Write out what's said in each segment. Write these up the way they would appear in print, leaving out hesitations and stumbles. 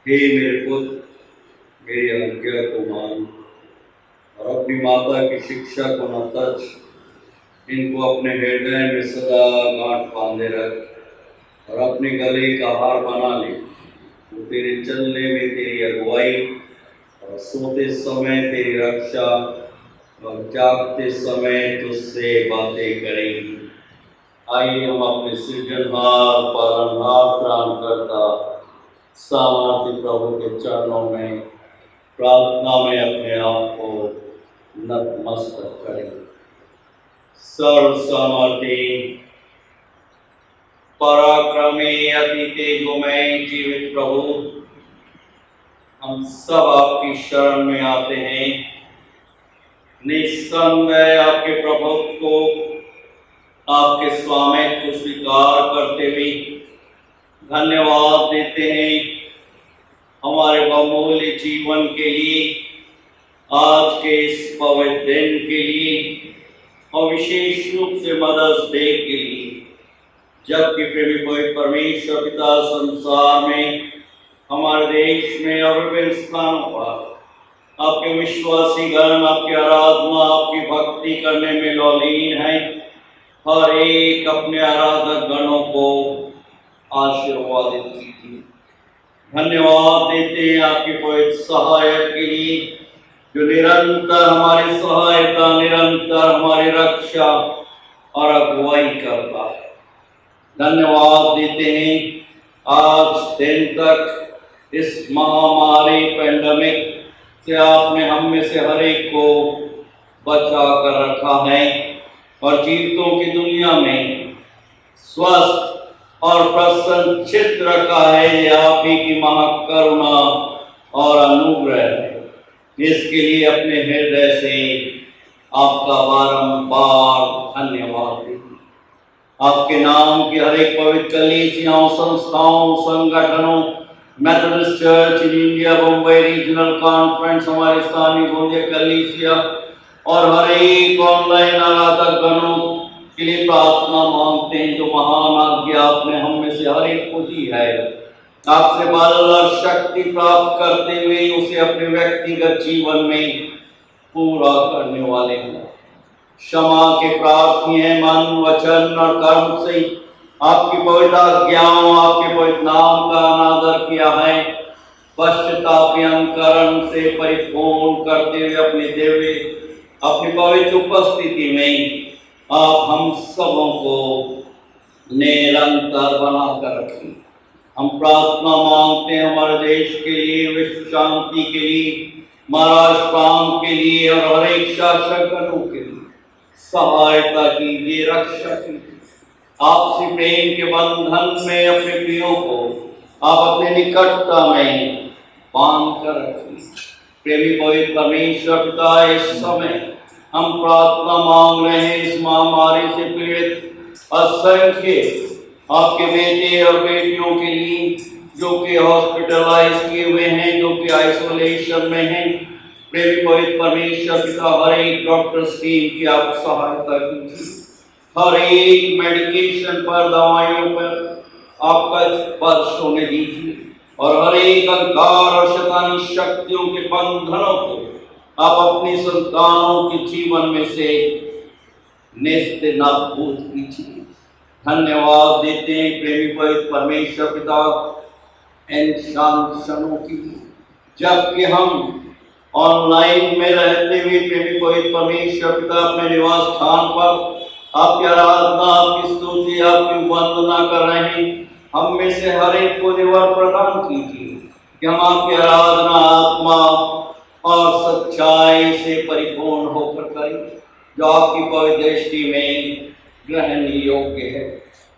हे मेरे पुत्र, मेरी आज्ञा को मान और अपनी माता की शिक्षा को न तज। इनको अपने हृदय में सदा गांठ बांधे रख और अपने गले का हार बना ले। वो तेरे चलने में तेरी अगुवाई और सोते समय तेरी रक्षा और जागते समय तुझसे बातें करेंगी। आइए हम अपने सृजनहार पालनहार त्राणकर्ता सामर्थ्य प्रभु के चरणों में प्रार्थना में अपने आप को नतमस्तक करें। सर्व सामर्थ्य पराक्रमी अति तेजोमय जीवित प्रभु, हम सब आपकी शरण में आते हैं। निस्संदेह आपके प्रभुत्व को, आपके स्वामित्व को स्वीकार करते हुए धन्यवाद देते हैं हमारे बहुमूल्य जीवन के लिए, आज के इस पवित्र दिन के लिए और विशेष रूप से मदर्स डे के लिए, जबकि प्रेमी पवित्र परमेश्वर पिता संसार में, हमारे देश में और विभिन्न स्थानों पर आपके विश्वासी गण आपकी आराधना आपकी भक्ति करने में लौलीन है। हर एक अपने आराधक गणों को आशीर्वादित कीजिए। धन्यवाद देते हैं आपके पवित्र सहायक के लिए, जो निरंतर हमारी सहायता, निरंतर हमारी रक्षा और अगुवाई करता है। धन्यवाद देते हैं आज दिन तक इस महामारी पैंडेमिक से आपने हम में से हर एक को बचा कर रखा है और जीवितों की दुनिया में स्वस्थ और प्रसन्न चित्त रखा है। यह आप ही की महाकरुणा और अनुग्रह है। इसके लिए अपने हृदय से आपका बारंबार धन्यवाद देते। आपके नाम की हर एक पवित्र कलीसियाओं, संस्थाओं, संगठनों, Methodist church in India, Bombay regional conference, हमारे स्थानीय गोंदिया कलीसिया और हर एक ऑनलाइन आराधक गणों के लिए प्रार्थना मांगते हैं, जो महान आज्ञा आपने हम में से हर एक को दी है। आपसे बल और शक्ति प्राप्त करते हुए उसे अपने व्यक्तिगत जीवन में पूरा करने वाले हैं। क्षमा के प्रार्थी हैं, मन वचन और कर्म से आपकी पवित्र आज्ञाओं, आपके पवित्र नाम का अनादर किया है। पश्चातापकरण से परिपूर्ण करते हुए अपनी पवित्र उपस्थिति में आप हम सबों को निरंतर बनाकर रखें। हम प्रार्थना मांगते हैं हमारे देश के लिए, विश्व शांति के लिए, महाराष्ट्र प्रांत के लिए और हर एक शासकों के लिए सहायता कीजिए, रक्षा कीजिए। आपसी प्रेम के बंधन में अपने प्रियों को आप अपने निकटता में बांध कर रखें। प्रेमी पवित्र परमेश्वर पिता, इस समय हम प्रार्थना मांग रहे हैं इस महामारी से पीड़ित असंख्य आपके बेटे और बेटियों के लिए, जो कि हॉस्पिटलाइज किए हुए हैं, जो कि आइसोलेशन में हैं। प्रेमी पवित्र परमेश्वर पिता, हर एक डॉक्टर्स टीम की आप सहायता कीजिए। हर एक मेडिकेशन पर, दवाइयों पर आपका स्पर्श होने दीजिए और हर एक अंधकार और शैतानी शक्तियों के बंधनों को आप अपनी संतानों के जीवन में से नेस्त नाबूद कीजिए। धन्यवाद देते हैं प्रेमी पवित्र परमेश्वर पिता इन शांत क्षणों की, जबकि हम ऑनलाइन में रहते हुए प्रेमी पवित्र परमेश्वर पिता अपने निवास स्थान पर आपकी आराधना, आपकी स्तुति, आपकी वंदना कर रहे हैं। हम में से हर एक को निवार प्रदान कीजिए कि हम आपकी आराधना आत्मा और सच्चाई से परिपूर्ण होकर करें, जो आपकी पवित्र दृष्टि में ग्रहण योग्य है।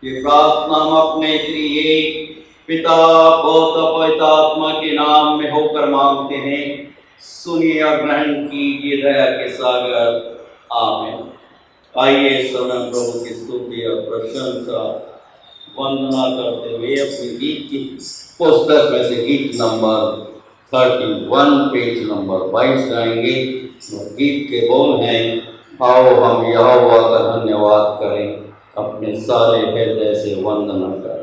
ये प्रार्थना हम अपने त्रिएक पिता, पुत्र, पवित्र आत्मा के नाम में होकर मांगते हैं। सुनिए और ग्रहण कीजिए दया के सागर। आमीन। आइए सदन प्रभु की स्तुति और प्रशंसा वंदना करते हुए अपनी गीत की पुस्तक में से गीत नंबर 31 पेज नंबर 22 गाएंगे। गीत के बोल हैं, आओ हम यहोवा का धन्यवाद करें, अपने सारे हृदय से वंदना करें।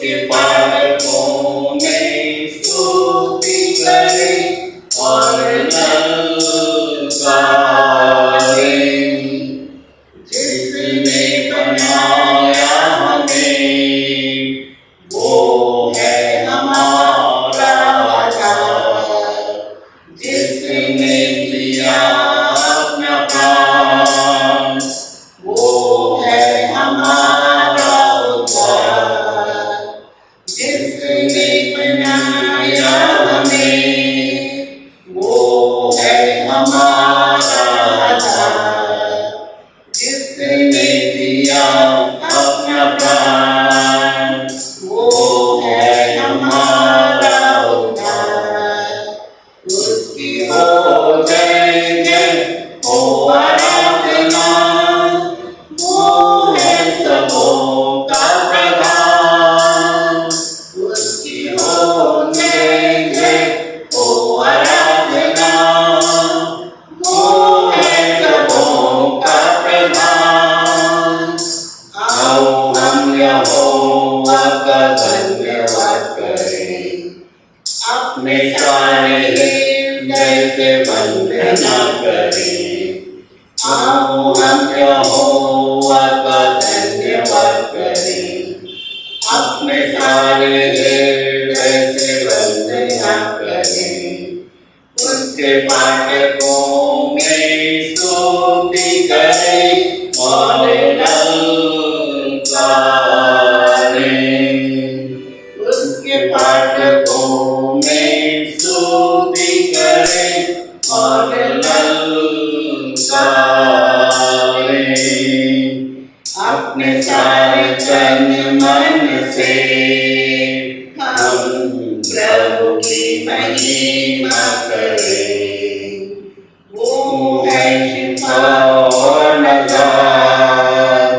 उसके फाटकों में स्तुति करें और ललकारें। जिसने बनाया हमें वो है हमारा आधार। जिसने दिया अपना प्राण वो है हमारा उद्धार। जिसने बनाया हमें वो है हमारा आधार। जिसने दिया अपना प्राण वो है हमारा उद्धार। उसकी हो जय जय हो आराधना। वो है सबों का प्रधान। उसकी हो जय जय हो आराधना। वो है सबों का प्रधान। आओ हम यहोवा का धन्यवाद करें। अपने सारे हृदय से वंदना करें। आओ हम यहोवा का धन्यवाद करें। अपने सारे हृदय से वंदना करें। उसके फाटकों में स्तुति करें और ललकारें। उसके फाटकों में स्तुति करें और ललकारें। अपने सारे तन मन से हम प्रभु की महिमा करें। वो है शिफा और नजात।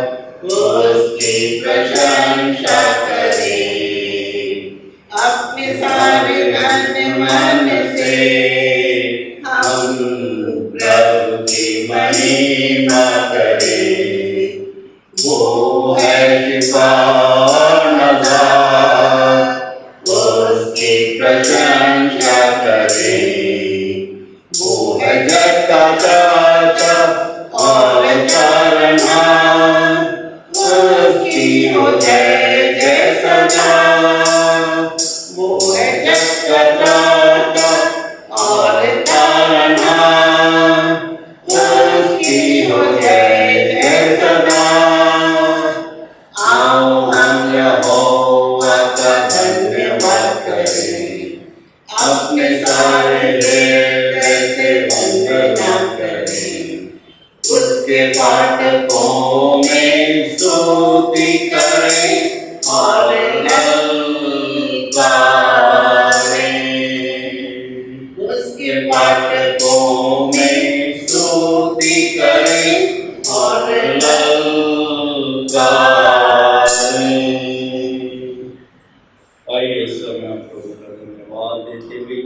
उसकी प्रशंसा करें। अपने सारे तन मन से हम प्रभु की महिमा करें। वो है शिफा और नजात। उसकी प्रशंसा करें। वो है जग का दाता और तारनहार। उसकी हो जय जय सदा। वो है जग का दाता और तारनहार। उसकी हो जय जय सदा। आओ हम यहोवा का धन्यवाद करें। अपने सारे हृदय से वंदना करें। उसके फाटकों में स्तुति करें और ललकारें। उसके फाटकों में स्तुति करें और ललकारें। आइए समय प्रभु का धन्यवाद देते हुए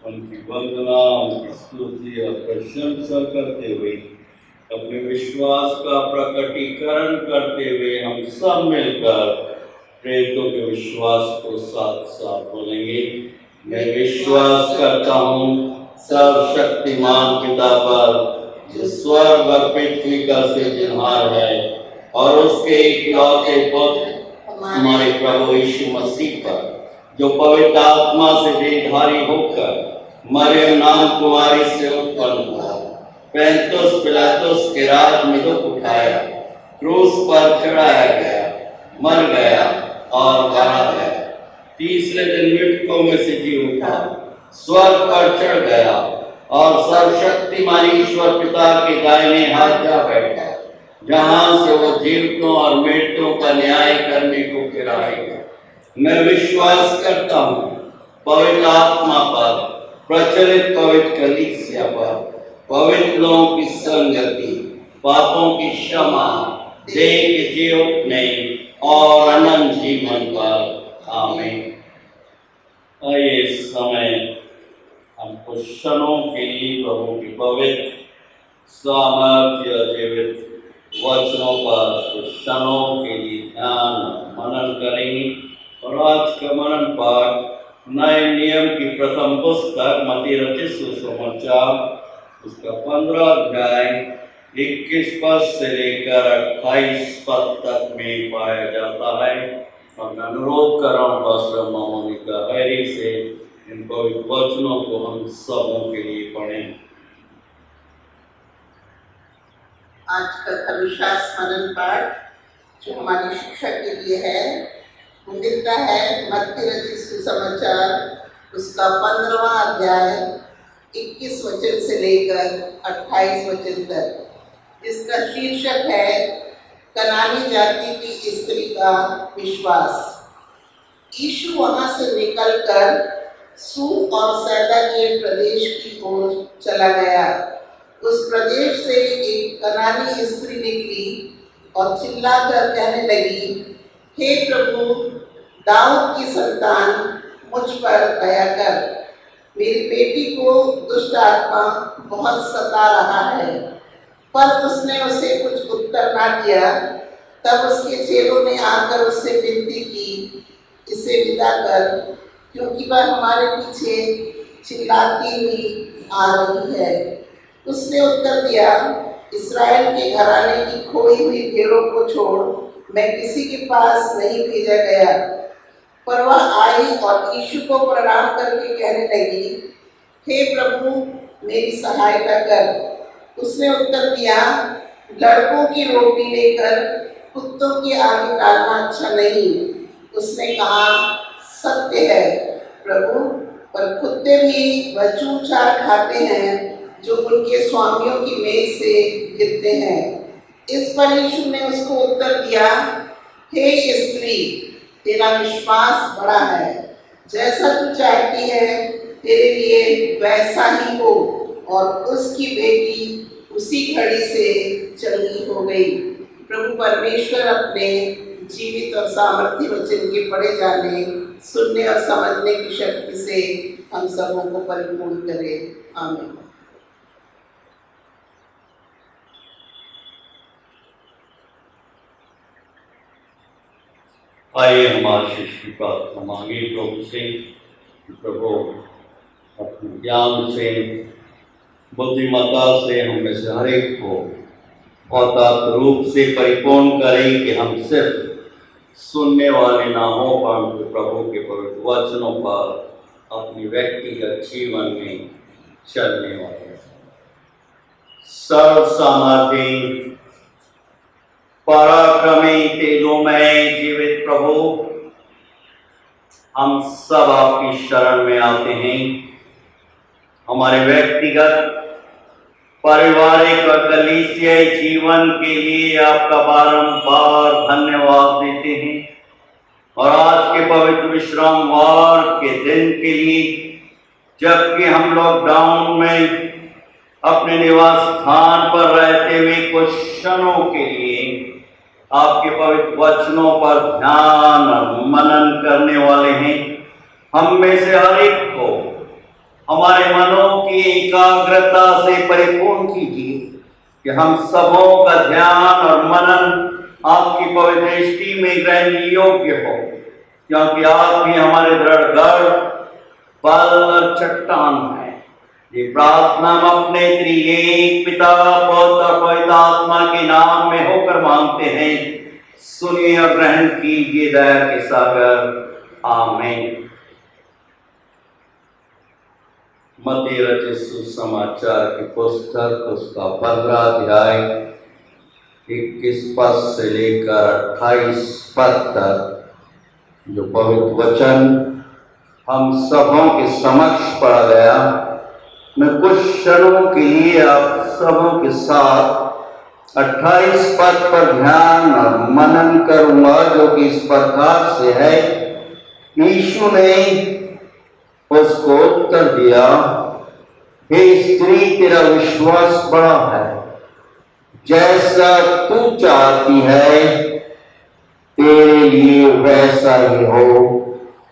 उनकी वंदना उनकी स्तुति और प्रशंसा करते हुए अपने विश्वास का प्रकटीकरण करते हुए हम सब मिलकर प्रेरितों के विश्वास को साथ साथ बोलेंगे। मैं विश्वास करता हूँ सर्वशक्तिमान पिता पर जो स्वर्ग और पृथ्वी का सृजनहार है और उसके इकलौते पुत्र हमारे प्रभु यीशु मसीह पर जो पवित्र आत्मा से देहधारी होकर मरियम नाम कुमारी से उत्पन्न हुआ। पैंतुस पिलातुस के राज में दुख उठाया। क्रूस पर चढ़ाया गया। मर गया और मारा गया। तीसरे दिन मृतकों में से जी उठा। स्वर्ग पर चढ़ गया और सर्वशक्तिमान ईश्वर पिता के दाहिने हाथ जा बैठा। जहां से वो जीवितों और मृतों का न्याय करने को फिर आएगा। मैं विश्वास करता हूँ पवित्र आत्मा पर, प्रचलित पवित्र कलीसिया पर, पवित्र लोगों की संगति, पापों की क्षमा, देह के जी उठने और अनंत जीवन पर। आमीन। आइए इस समय हम कुछ क्षणों के लिए प्रभु की पवित्र सामर्थ्य जीवित वचनों पर कुछ क्षणों के लिए ध्यान मनन करेंगे और आज का मनन पाठ नए नियम की प्रथम पुस्तक मत्ती रचित सुसमाचार उसका 15 अध्याय 21 पद से लेकर 28 पद तक में पाया जाता है। और मैं अनुरोध कर रहा हूँ पास्टर मोनिका हैरी से इन पवित्र वचनों को हम सबों के लिए पढ़ें। आज का धर्मशास्त्र मनन पाठ जो हमारी शिक्षा के लिए है वो मिलता है मत्ती रचित सुसमाचार उसका 15वां अध्याय 21 वचन से लेकर 28 वचन तक, जिसका शीर्षक है कनानी जाति की स्त्री का विश्वास। यीशु वहां से निकलकर सूर और सैदा के प्रदेश की ओर चला गया। उस प्रदेश से एक कनानी स्त्री निकली और चिल्लाकर कहने लगी, हे प्रभु, दाऊद की संतान, मुझ पर दया कर। मेरी बेटी को दुष्ट आत्मा बहुत सता रहा है। पर उसने उसे कुछ उत्तर ना दिया। तब उसके चेलों ने आकर उससे विनती की, इसे विदा कर, क्योंकि वह हमारे पीछे चिल्लाती हुई आ रही है। उसने उत्तर दिया, इस्राएल के घराने की खोई हुई भेड़ों को छोड़ मैं किसी के पास नहीं भेजा गया। पर वह आई और यीशु को प्रणाम करके कहने लगी, हे प्रभु, मेरी सहायता कर। उसने उत्तर दिया, लड़कों की रोटी लेकर कुत्तों के आगे डालना अच्छा नहीं। उसने कहा, सत्य है प्रभु, पर कुत्ते भी वह चूर-चार खाते हैं जो उनके स्वामियों की मेज से गिरते हैं। इस पर यीशु ने उसको उत्तर दिया, हे स्त्री, तेरा विश्वास बड़ा है। जैसा तू चाहती है तेरे लिए वैसा ही हो। और उसकी बेटी उसी घड़ी से चंगी हो गई। प्रभु परमेश्वर अपने जीवित और सामर्थ्य वचन के पढ़े जाने, सुनने और समझने की शक्ति से हम सबों को परिपूर्ण करे। आमीन। आइए हम आशीष की प्रार्थना मांगे प्रभु से। प्रभु अपने ज्ञान से, बुद्धिमत्ता से हम में से हर एक को अवतार रूप से परिपूर्ण करें कि हम सिर्फ सुनने वाले ना हो परंतु प्रभु के पवित्र वचनों पर अपनी व्यक्तिगत जीवन में चलने वाले। सर्व सामर्थ्य पराक्रमी तेजोमय जीवित प्रभु, हम सब आपकी शरण में आते हैं। हमारे व्यक्तिगत, पारिवारिक और कलीसियाई जीवन के लिए आपका बारंबार धन्यवाद देते हैं। और आज के पवित्र विश्रामवार के दिन के लिए, जबकि हम लॉकडाउन में अपने निवास स्थान पर रहते हुए कुछ क्षणों के लिए आपके पवित्र वचनों पर ध्यान और मनन करने वाले हैं, हम में से हर एक को हमारे मनों की एकाग्रता से परिपूर्ण कीजिए कि हम सबों का ध्यान और मनन आपकी पवित्र दृष्टि में ग्रहण योग्य हो, क्योंकि आप ही हमारे दृढ़ गढ़, बल और चट्टान है। ये प्रार्थना हम अपने त्रिएक पिता, पुत्र और पवित्र आत्मा के नाम में होकर मांगते हैं। सुनिए और ग्रहण कीजिए दया के सागर। आमीन। मत्ती रचित सुसमाचार की पुस्तक उसका 15 अध्याय 21 पद से लेकर 28 पद तक जो पवित्र वचन हम सबों के समक्ष पढ़ा गया, मैं कुछ क्षणों के लिए आप सबों के साथ 28 पद पर ध्यान और मनन करूंगा, जो कि इस प्रकार से है। यीशु ने उसको उत्तर दिया, हे स्त्री, तेरा विश्वास बड़ा है। जैसा तू चाहती है तेरे लिए वैसा ही हो।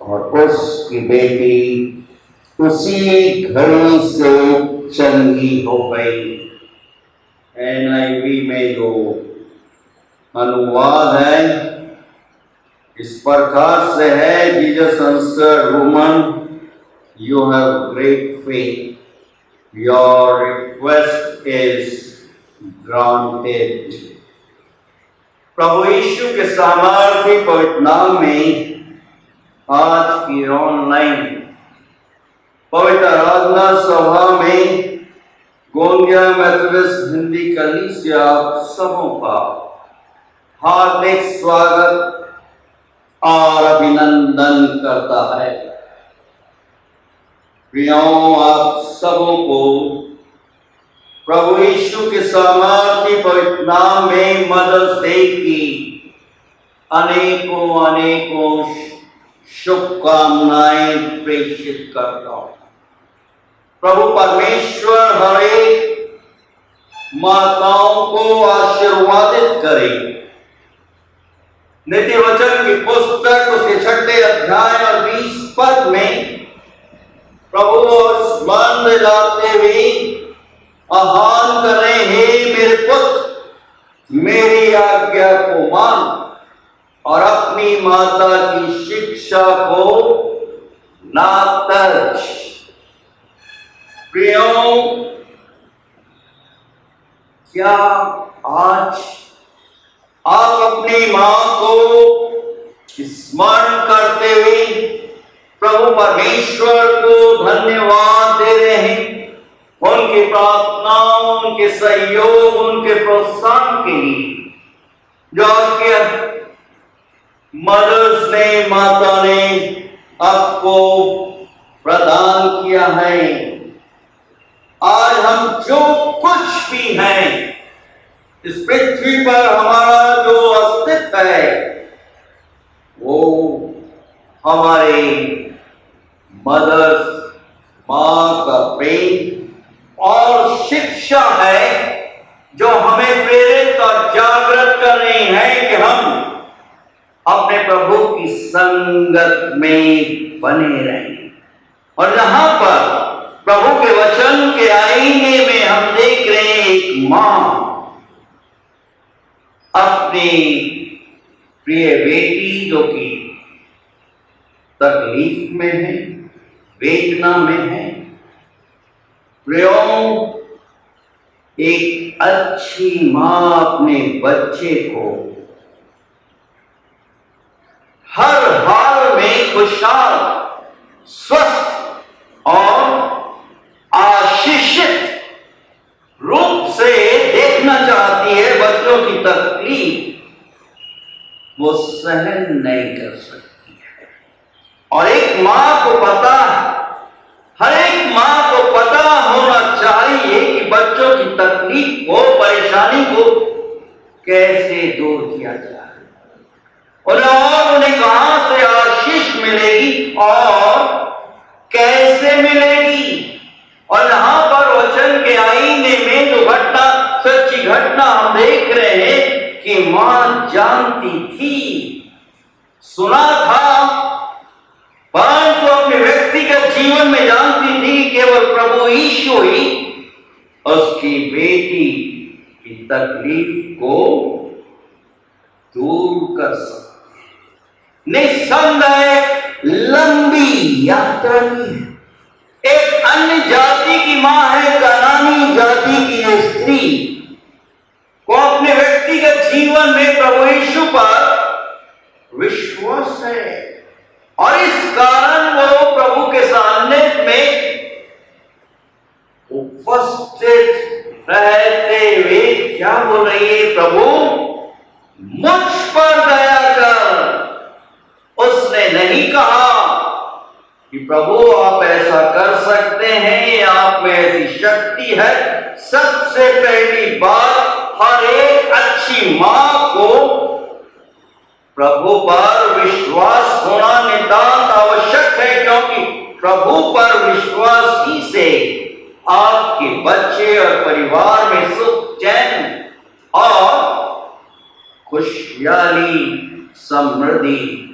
और उसकी बेटी उसी घड़ी से चंगी हो गई। NIV में जो अनुवाद है इस प्रकार से है, Jesus answered, woman, you have great faith. Your request is granted. प्रभु यीशु के सामर्थ्य पवित्र नाम में आज की ऑनलाइन पवित्र आराधना सभा में गोंदिया मेथोडिस्ट हिंदी कलीसिया आप सबों का हार्दिक स्वागत और अभिनंदन करता है। प्रियों, आप सबों को प्रभु यीशु के सामर्थ्य पवित्र नाम में मदर्स डे की अनेकों अनेकों शुभकामनाएं प्रेषित करता हूं। प्रभु परमेश्वर हर एक माताओं को आशीर्वादित करे। नीति वचन की पुस्तक उसके 6 अध्याय और 20 पद में प्रभु स्मरण दिलाते हुए आह्वान कर रहे हैं, मेरे पुत्र मेरी आज्ञा को मान और अपनी माता की शिक्षा को ना तर्ज। प्रियों, क्या आज आप अपनी मां को स्मरण करते हुए प्रभु परमेश्वर को धन्यवाद दे रहे हैं, उनकी प्रार्थनाओं, उनके सहयोग, उनके प्रोत्साहन के लिए जो आपके मदर्स ने, माता ने आपको प्रदान किया है। आज हम जो कुछ भी हैं इस पृथ्वी पर, हमारा जो अस्तित्व है वो हमारे मदर्स, मां का प्रेम और शिक्षा है जो हमें प्रेरित और जागृत कर रही है कि हम अपने प्रभु की संगत में बने रहें। और जहां पर प्रभु के वचन के आईने में हम देख रहे हैं एक मां अपनी प्रिय बेटी जो कि तकलीफ में है, वेदना में है, प्रियों, एक अच्छी मां अपने बच्चे को हर हाल में खुशहाल, स्वस्थ और आशीषित रूप से देखना चाहती है। बच्चों की तकलीफ वो सहन नहीं कर सकती है। और एक मां को पता, हर एक मां को पता होना चाहिए कि बच्चों की तकलीफ को, परेशानी को कैसे दूर किया जाए, और उन्हें कहां से आशीष मिलेगी और कैसे मिलेगी। और यहां पर वचन के आईने में जो घटना, सच्ची घटना हम देख रहे हैं कि मां जानती थी, सुना था, परंतु अपने व्यक्तिगत जीवन में जानती थी केवल प्रभु यीशु ही उसकी बेटी की तकलीफ को दूर कर सकते। निस्संदेह लंबी यात्रा की है। एक अन्य जाति की मां है, कनानी जाति की स्त्री को अपने व्यक्तिगत जीवन में प्रभु यीशु पर विश्वास है, और इस कारण वो प्रभु के सानिध्य में उपस्थित रहते हुए क्या बोल रही है, प्रभु मुझ पर दया कर। उसने नहीं कहा कि प्रभु आप ऐसा कर सकते हैं, आप में ऐसी शक्ति है। सबसे पहली बात, हर एक अच्छी मां को प्रभु पर विश्वास होना नितांत आवश्यक है, क्योंकि प्रभु पर विश्वास ही से आपके बच्चे और परिवार में सुख, चैन और खुशहाली, समृद्धि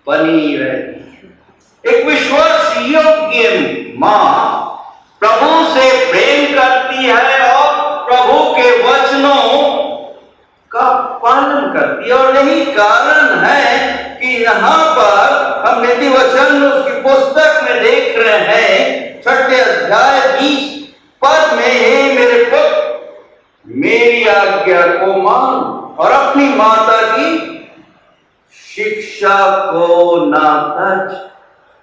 बनी रहती है। एक विश्वास योग्य मां प्रभु से प्रेम करती है और प्रभु के वचनों का पालन करती है, और यही कारण है कि यहाँ पर हम नीति वचन उसकी पुस्तक में देख रहे हैं 6 अध्याय 20 पद में, हे मेरे पुत्र मेरी आज्ञा को मान और अपनी माता की शिक्षा को ना तज।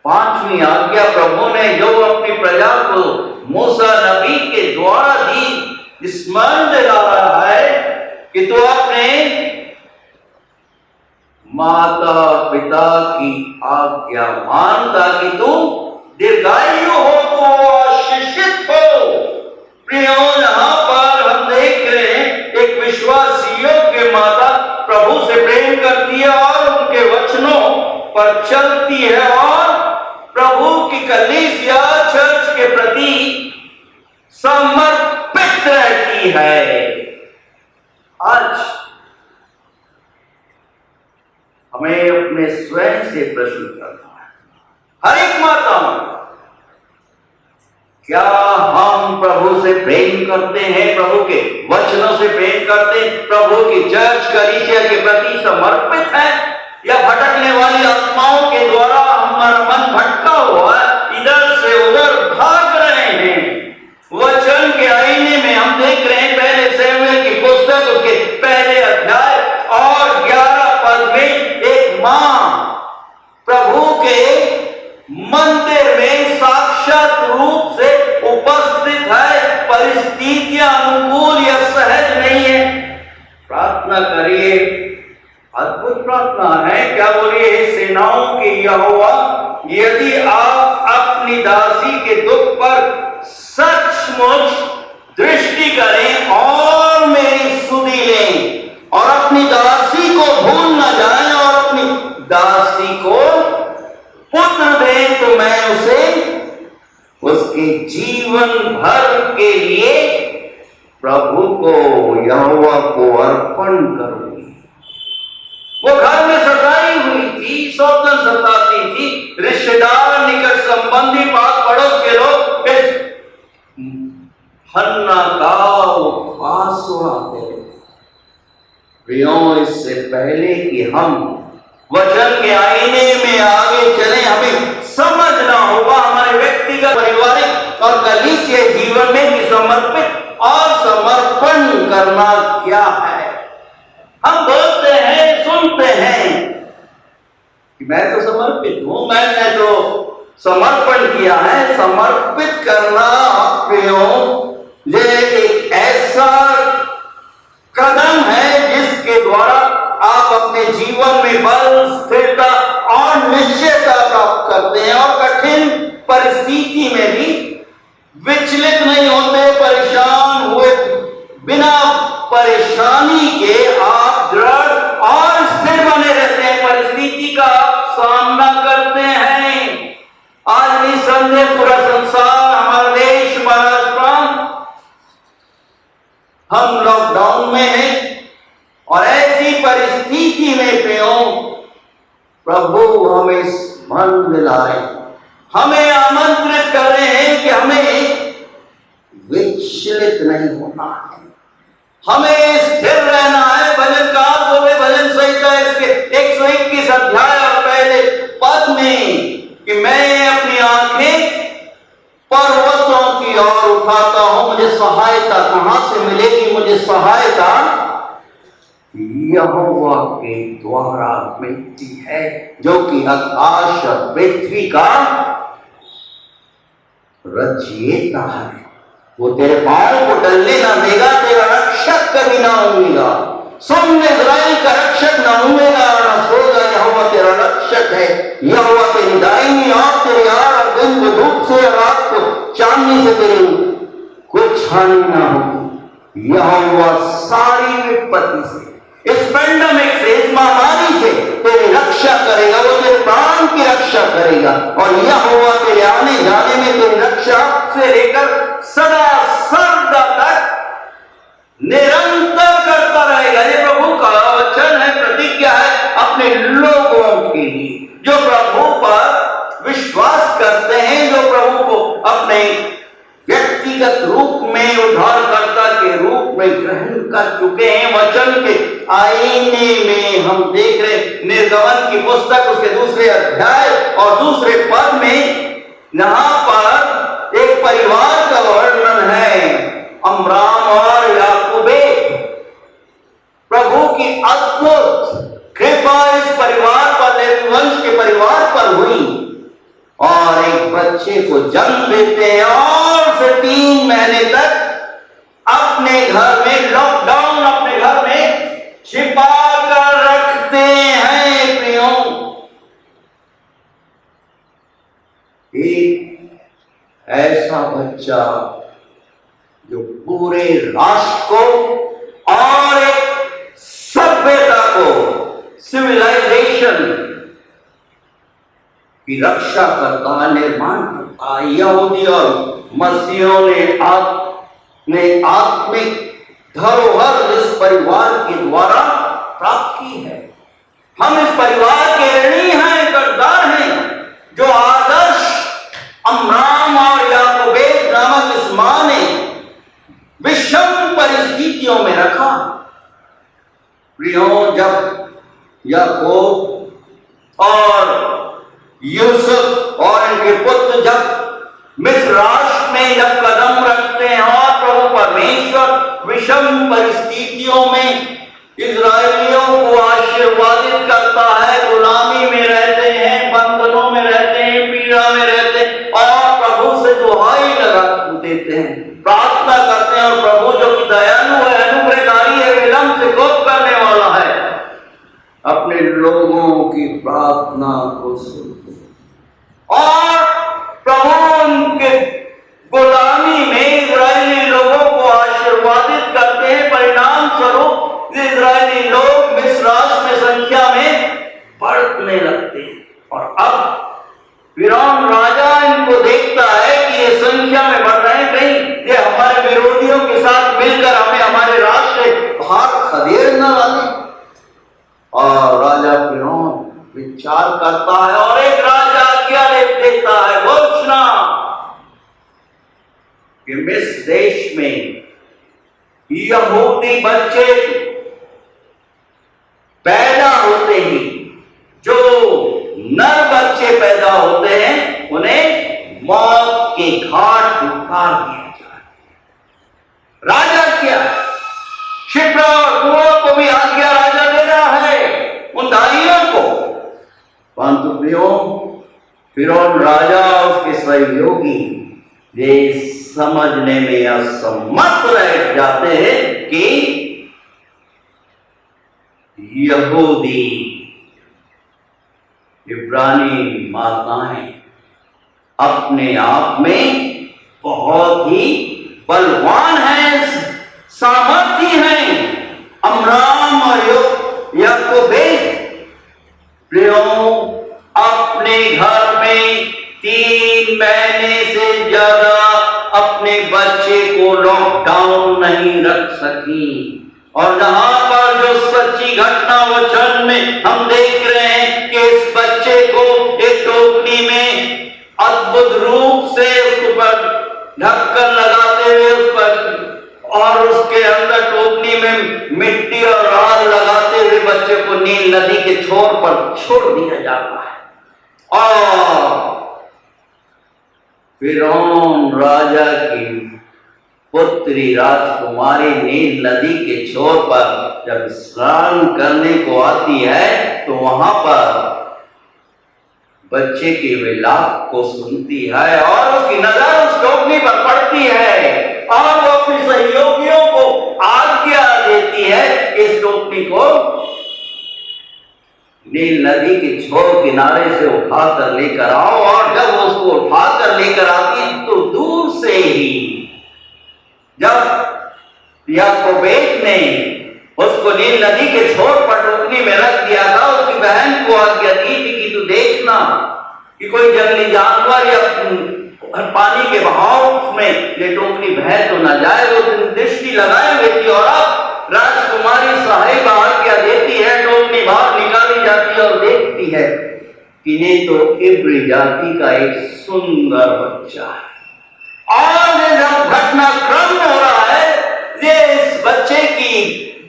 5वीं आज्ञा प्रभु ने जो अपनी प्रजा को मूसा नबी के द्वारा दी, स्मरण दिला रहा है कि तू अपने माता पिता की आज्ञा मान ताकि तू दीर्घायु हो, तो आशीषित हो। प्रियो, यहां पर हम देख रहे हैं एक विश्वासियों के माता प्रभु से प्रेम करती है और उनके वचनों पर चलती है और प्रभु की कलीसिया चर्च के प्रति समर्पित रहती है। आज हमें अपने स्वयं से प्रश्न करना है, हर एक माता में, क्या हम प्रभु से प्रेम करते हैं, प्रभु के वचनों से प्रेम करते हैं, प्रभु की चर्च कलीसिया के प्रति समर्पित है, या भटकने वाली आत्माओं के द्वारा हमारा मन भटका हुआ है, इधर से उधर भाग रहे हैं। वचन के आईने में हम देख रहे हैं पहले शमूएल की पुस्तक उसके पहले अध्याय और 11 पद में एक मां प्रभु के मंदिर में साक्षात रूप से उपस्थित है। परिस्थितियां अनुकूल या सहज नहीं है। प्रार्थना करिए, अद्भुत प्रार्थना है। क्या बोलिए, हे सेनाओं के यहोवा, यदि आप अपनी दासी के दुख पर सचमुच दृष्टि करें और मेरी सुधि लें और अपनी दासी को भूल न जाएं और अपनी दासी को पुत्र दें, तो मैं उसे उसके जीवन भर के लिए प्रभु को, यहोवा को अर्पण करूंगी। वो घर में सताई हुई थी, सौतन सताती थी, रिश्तेदार, निकट संबंधी, पास पड़ोस के लोग इस हन्ना का उपवास सुनाते थे। प्रियों, इससे पहले कि हम वचन के आईने में आगे चले, हमें समझना होगा हमारे व्यक्तिगत, पारिवारिक और कलीसिया जीवन में भी समर्पित और समर्पण करना क्या है। हम बोलते हैं, सुनते हैं कि मैं तो समर्पित हूं, मैंने तो समर्पण किया है। समर्पित करना प्रियों, ये एक ऐसा कदम है जिसके द्वारा आप अपने जीवन में बल, स्थिरता और निश्चयता प्राप्त करते हैं और कठिन परिस्थिति में भी विचलित नहीं होते। परेशान हुए बिना परेशानी के आप दृढ़ और स्थिर बने रहते हैं, परिस्थिति का सामना करते हैं। आज निसंदेह पूरा संसार, हमारा देश, हमारा प्रांत, हम लॉकडाउन में हैं और ऐसी परिस्थिति में प्रियों, प्रभु हमें स्मरण दिलाए, हमें आमंत्रित कर रहे हैं कि हमें विचलित नहीं होना है, हमें स्थिर रहना है। भजनकार बोले, भजन संहिता इसके 121 अध्याय और पहले पद में, कि मैं अपनी आंखें पर्वतों की ओर उठाता हूं, मुझे सहायता कहां से मिलेगी? मुझे सहायता यहोवा के द्वारा मिलती है, जो कि आकाश और पृथ्वी का रचयिता है। वो तेरे पांव को डलने ना देगा, तेरा रक्षक कभी ना होगा। सुन, इज़राइल का रक्षक ना होगा ना सोएगा। यहोवा तेरा रक्षक है, यहोवा तेरी दाहिनी और तेरी आड़ और दिन को धूप से, रात को चांदनी से तेरी कुछ हानि ना होगी। यहोवा सारी विपत्ति से, इस पेंडेमिक से, इस महामारी से तेरी रक्षा करेगा। वो तेरे प्राण की रक्षा करेगा और यहोवा तेरे आने जाने में तेरी रक्षा से लेकर सदा सर्वदा तक निरंतर करता रहेगा। ये प्रभु का वचन है, प्रतिज्ञा है अपने लोगों के लिए, जो प्रभु पर विश्वास करते हैं, जो प्रभु को अपने व्यक्तिगत रूप में, उद्धारकर्ता के रूप में ग्रहण कर चुके हैं। वचन के आईने में हम देख रहे, निर्गमन की पुस्तक उसके दूसरे अध्याय और दूसरे पद में यहाँ पर एक परिवार का वर्णन है, अमराम और याकूबे। प्रभु की अद्भुत कृपा इस परिवार पर, लेवी वंश के परिवार पर हुई और एक बच्चे को जन्म देते हैं और फिर 3 महीने तक अपने घर में, लॉकडाउन अपने घर में छिपा कर रखते हैं। प्रियो, एक ऐसा बच्चा जो पूरे राष्ट्र को और एक सभ्यता को, सिविलाइजेशन की रक्षा करता है, निर्माण करता है। यहूदी और मसीहों ने आत्मिक धरोहर इस परिवार के द्वारा प्राप्त की है। हम इस परिवार के ऋणी हैं, कर्जदार हैं, जो आदर्श अमराम और याकूबेद नामक इस मां ने विषम परिस्थितियों में रखा। प्रियो, जब याकूब और यूसुफ और इनके पुत्र जब मिस्र राष्ट्र में जब कदम रखते हैं और प्रभु परमेश्वर विषम परिस्थितियों में इजरायलियों को आशीर्वादित करता है, गुलामी में रहते हैं, बंधनों में रहते हैं, पीड़ा में रहते हैं और प्रभु से दुहाई लगा देते हैं, प्रार्थना करते हैं और प्रभु जो कि दयालु है, अनुग्रहकारी है, विलंब से कोप करने वाला है, अपने लोगों की प्रार्थना को सुनते और प्रभु उनके गुलामी में इजरायली लोगों को आशीर्वादित करते हैं। परिणाम स्वरूप इजरायली लोग मिस्र राष्ट्र में संख्या में बढ़ने लगते हैं और अब फिरौन राजा इनको देखता है कि ये संख्या में बढ़ रहे हैं, कहीं ये हमारे विरोधियों के साथ मिलकर हमें हमारे राष्ट्र से बाहर खदेड़ न डालें। और राजा फिरौन विचार करता है और एक राजा आज्ञा देता है, घोषणा कि मिस्र देश में यहूदी बच्चे पैदा होते ही, जो नर बच्चे पैदा होते हैं, उन्हें मौत के घाट उतार दिया जाए। राजा क्या, क्षिप्रा और कुओं को भी आज्ञा राजा दे रहा है, उन दाइयों को। परंतु प्रियो, फिरौन राजा उसके सहयोगी ये समझने में असमर्थ रह जाते हैं कि यहूदी इब्रानी माताएं अपने आप में बहुत ही बलवान हैं, सामर्थ्य हैं। अमराम और याकूबेद अपने घर में 3 महीने से ज्यादा अपने बच्चे को लॉकडाउन नहीं रख सकी। और यहाँ पर जो सच्ची घटना वचन में हम देख रहे हैं कि इस बच्चे को एक टोकरी में अद्भुत रूप से उसके ऊपर ढक्कन लगाते हुए उस पर और उसके अंदर टोकरी में मिट्टी और राल लगाते हुए बच्चे को नील नदी के छोर पर छोड़ दिया जाता है। और फिरौन राजा की पुत्री राजकुमारी नील नदी के छोर पर जब स्नान करने को आती है तो वहां पर बच्चे के विलाप को सुनती है और उसकी नजर उस टोकरी पर पड़ती है और वो अपने सहयोगियों को आज्ञा देती है इस टोकरी को नील नदी के छोर किनारे से उठाकर लेकर आओ। और जब उसको उठाकर लेकर आती तो दूर से ही जब याकूबेद ने उसको नील नदी के छोर पर टोकरी में रख दिया था, उसकी बहन को आज्ञा दी थी कि तू देखना कि कोई जंगली जानवर या पानी के बहाव में ये टोकरी बह तो न जाए। वो दृष्टि लगाए हुए थी और अब राजकुमारी साहिबा आज्ञा देती है, टोकरी बाहर निकाली जाती है और देखती है कि ये तो इब्री जाति का एक सुंदर बच्चा है। और जब घटनाक्रम हो रहा है ये इस बच्चे की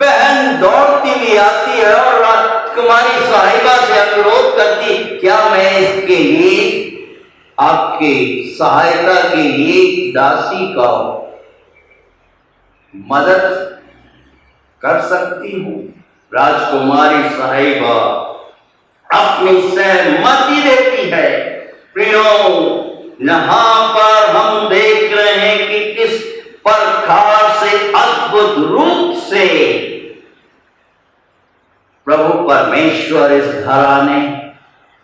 बहन दौड़ती हुई आती है और राजकुमारी साहिबा से अनुरोध करती, क्या मैं इसके लिए आपके सहायता के लिए दासी का मदद कर सकती हूं? राजकुमारी साहिबा अपनी सहमति देती है। प्रियो, यहां पर हम देख रहे हैं कि किस प्रकार से अद्भुत रूप से प्रभु परमेश्वर इस घराने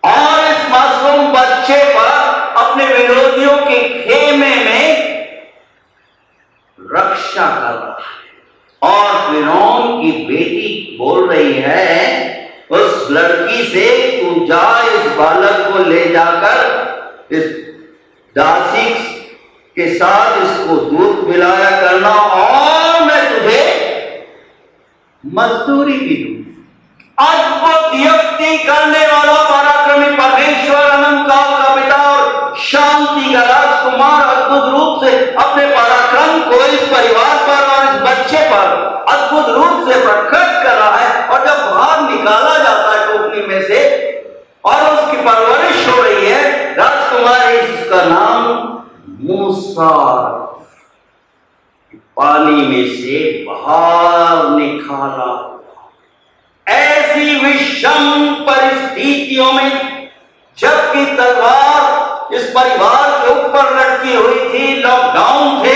और इस मासूम बच्चे पर अपने विरोधियों के खेमे में रक्षा कर रहा है। और फिरौन की बेटी बोल रही है उस लड़की से, तू जा इस बालक को ले जाकर इस दासी के साथ इसको दूध पिलाया करना और मैं तुझे मजदूरी भी दूंगी। अद्भुत युक्ति करने वाला पराक्रमी परमेश्वर, अनंत काल का पिता और शांति का राजकुमार अद्भुत रूप से अपने पराक्रम को इस परिवार पर और इस बच्चे पर अद्भुत रूप से प्रकट कर रहा है। और जब बाहर निकाला जाता है टोकरी में से और उसकी परवरिश हो रही है, राजकुमारी, इसका नाम मूसा, पानी में से बाहर निकाला। ऐसी विषम परिस्थितियों में जबकि तलवार इस परिवार के ऊपर लटकी हुई थी, लॉकडाउन थे,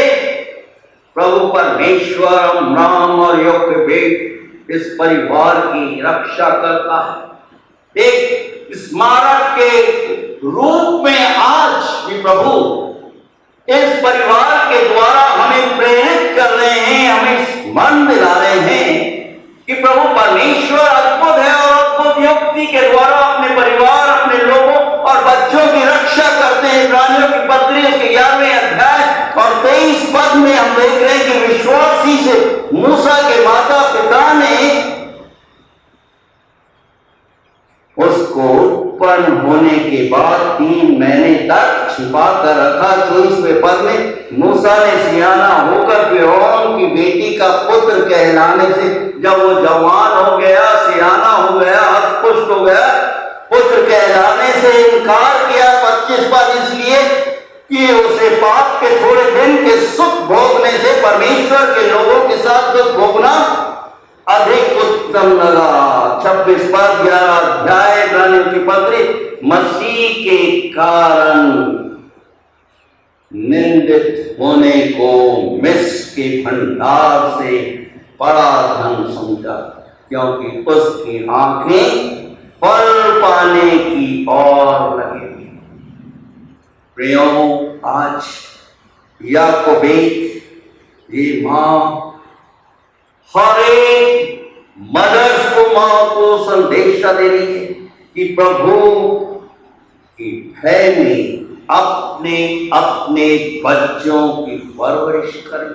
प्रभु परमेश्वर राम और योकेबेद इस परिवार की रक्षा करता है। एक स्मारक के रूप में आज भी प्रभु इस परिवार के द्वारा हमें प्रेरित कर रहे हैं, हमें स्मरण दिला रहे हैं कि प्रभु परमेश्वर अद्भुत है और अद्भुत युक्ति के द्वारा अपने परिवार, अपने लोगों और बच्चों की रक्षा करते हैं। इब्रानियों की पत्री उसके 11वें अध्याय और 23 पद में हम देख रहे हैं कि विश्वासी से मूसा के माता पिता ने उसको उत्पन्न होने के बाद 3 महीने तक छिपा कर रखा। 24वें पद में मूसा ने सियाना होकर फिरौन की बेटी का पुत्र कहलाने से, जब वो जवान हो गया, सियाना हो गया, हष्टपुष्ट हो गया, पुत्र कहलाने से इनकार किया। 25 पद इसलिए कि उसे पाप के थोड़े दिन के सुख भोगने से परमेश्वर के लोगों के साथ दुख भोगना अधिक उत्तम लगा। 26 पद 11 अध्याय इब्रानियों की पत्री, मसीह के कारण निंदित होने को मिस्र के भंडार से बड़ा धन समझा, क्योंकि उसकी आंखें फल पाने की ओर लगी हुई। प्रियो, आज याकोबेत, ये मां हर एक मदर्स को, मां को संदेशा दे रही है कि प्रभु की भय में अपने अपने बच्चों की परवरिश करें,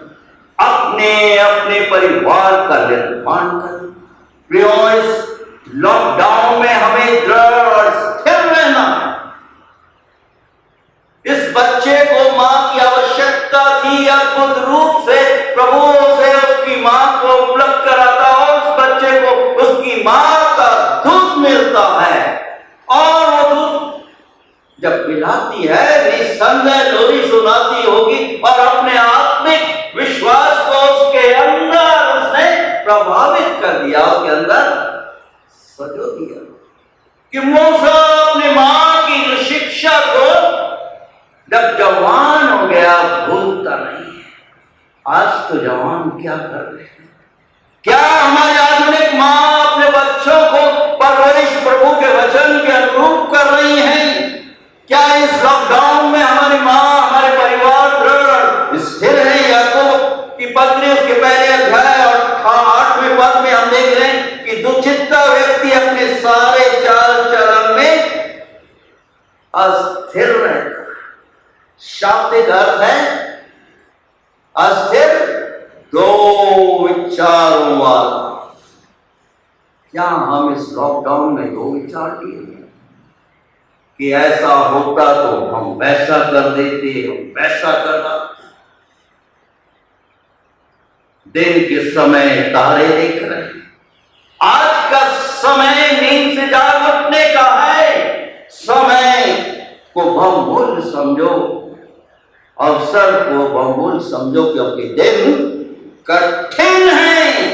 अपने अपने परिवार का निर्माण करें। प्रियो, इस लॉकडाउन में हमें दृढ़ और स्थिर रहना है। इस बच्चे को मां की आवश्यकता थी। अद्भुत रूप से प्रभु से उसकी मां को उपलब्ध कराता और उस बच्चे को उसकी मां का दूध मिलता है और वो दूध जब पिलाती है निस्संदेह लोरी सुनाती होगी और अपने आत्मिक विश्वास को उसके अंदर उसने प्रभावित कर दिया, उसके अंदर सजो दिया कि मूसा अपनी मां की जो शिक्षा को जब जवान हो गया भूलता नहीं है। आज तो जवान क्या कर रहे हैं? क्या हमारी आधुनिक मां अपने बच्चों को परवरिश प्रभु के वचन के अनुरूप कर रही हैं? क्या इस लॉकडाउन में हमारी मां, हमारे परिवार दृढ़ स्थिर है? याकूब की पत्री उसके पहले अध्याय और 8वें पद में हम देख रहे हैं कि दुचित्ता व्यक्ति अपने सारे चाल चलन में अस्थिर रहता। शाब्दिक अर्थ है अस्थिर, दो विचारों वाला। क्या हम इस लॉकडाउन में दो विचार लिए हैं कि ऐसा होता तो हम वैसा कर देते, हम वैसा करना? दिन के समय तारे देख रहे हैं। आज का समय नींद से जाग उठने का है। समय को बहुमूल्य समझो, अवसर को बहुमूल्य समझो, क्योंकि दिन कठिन है।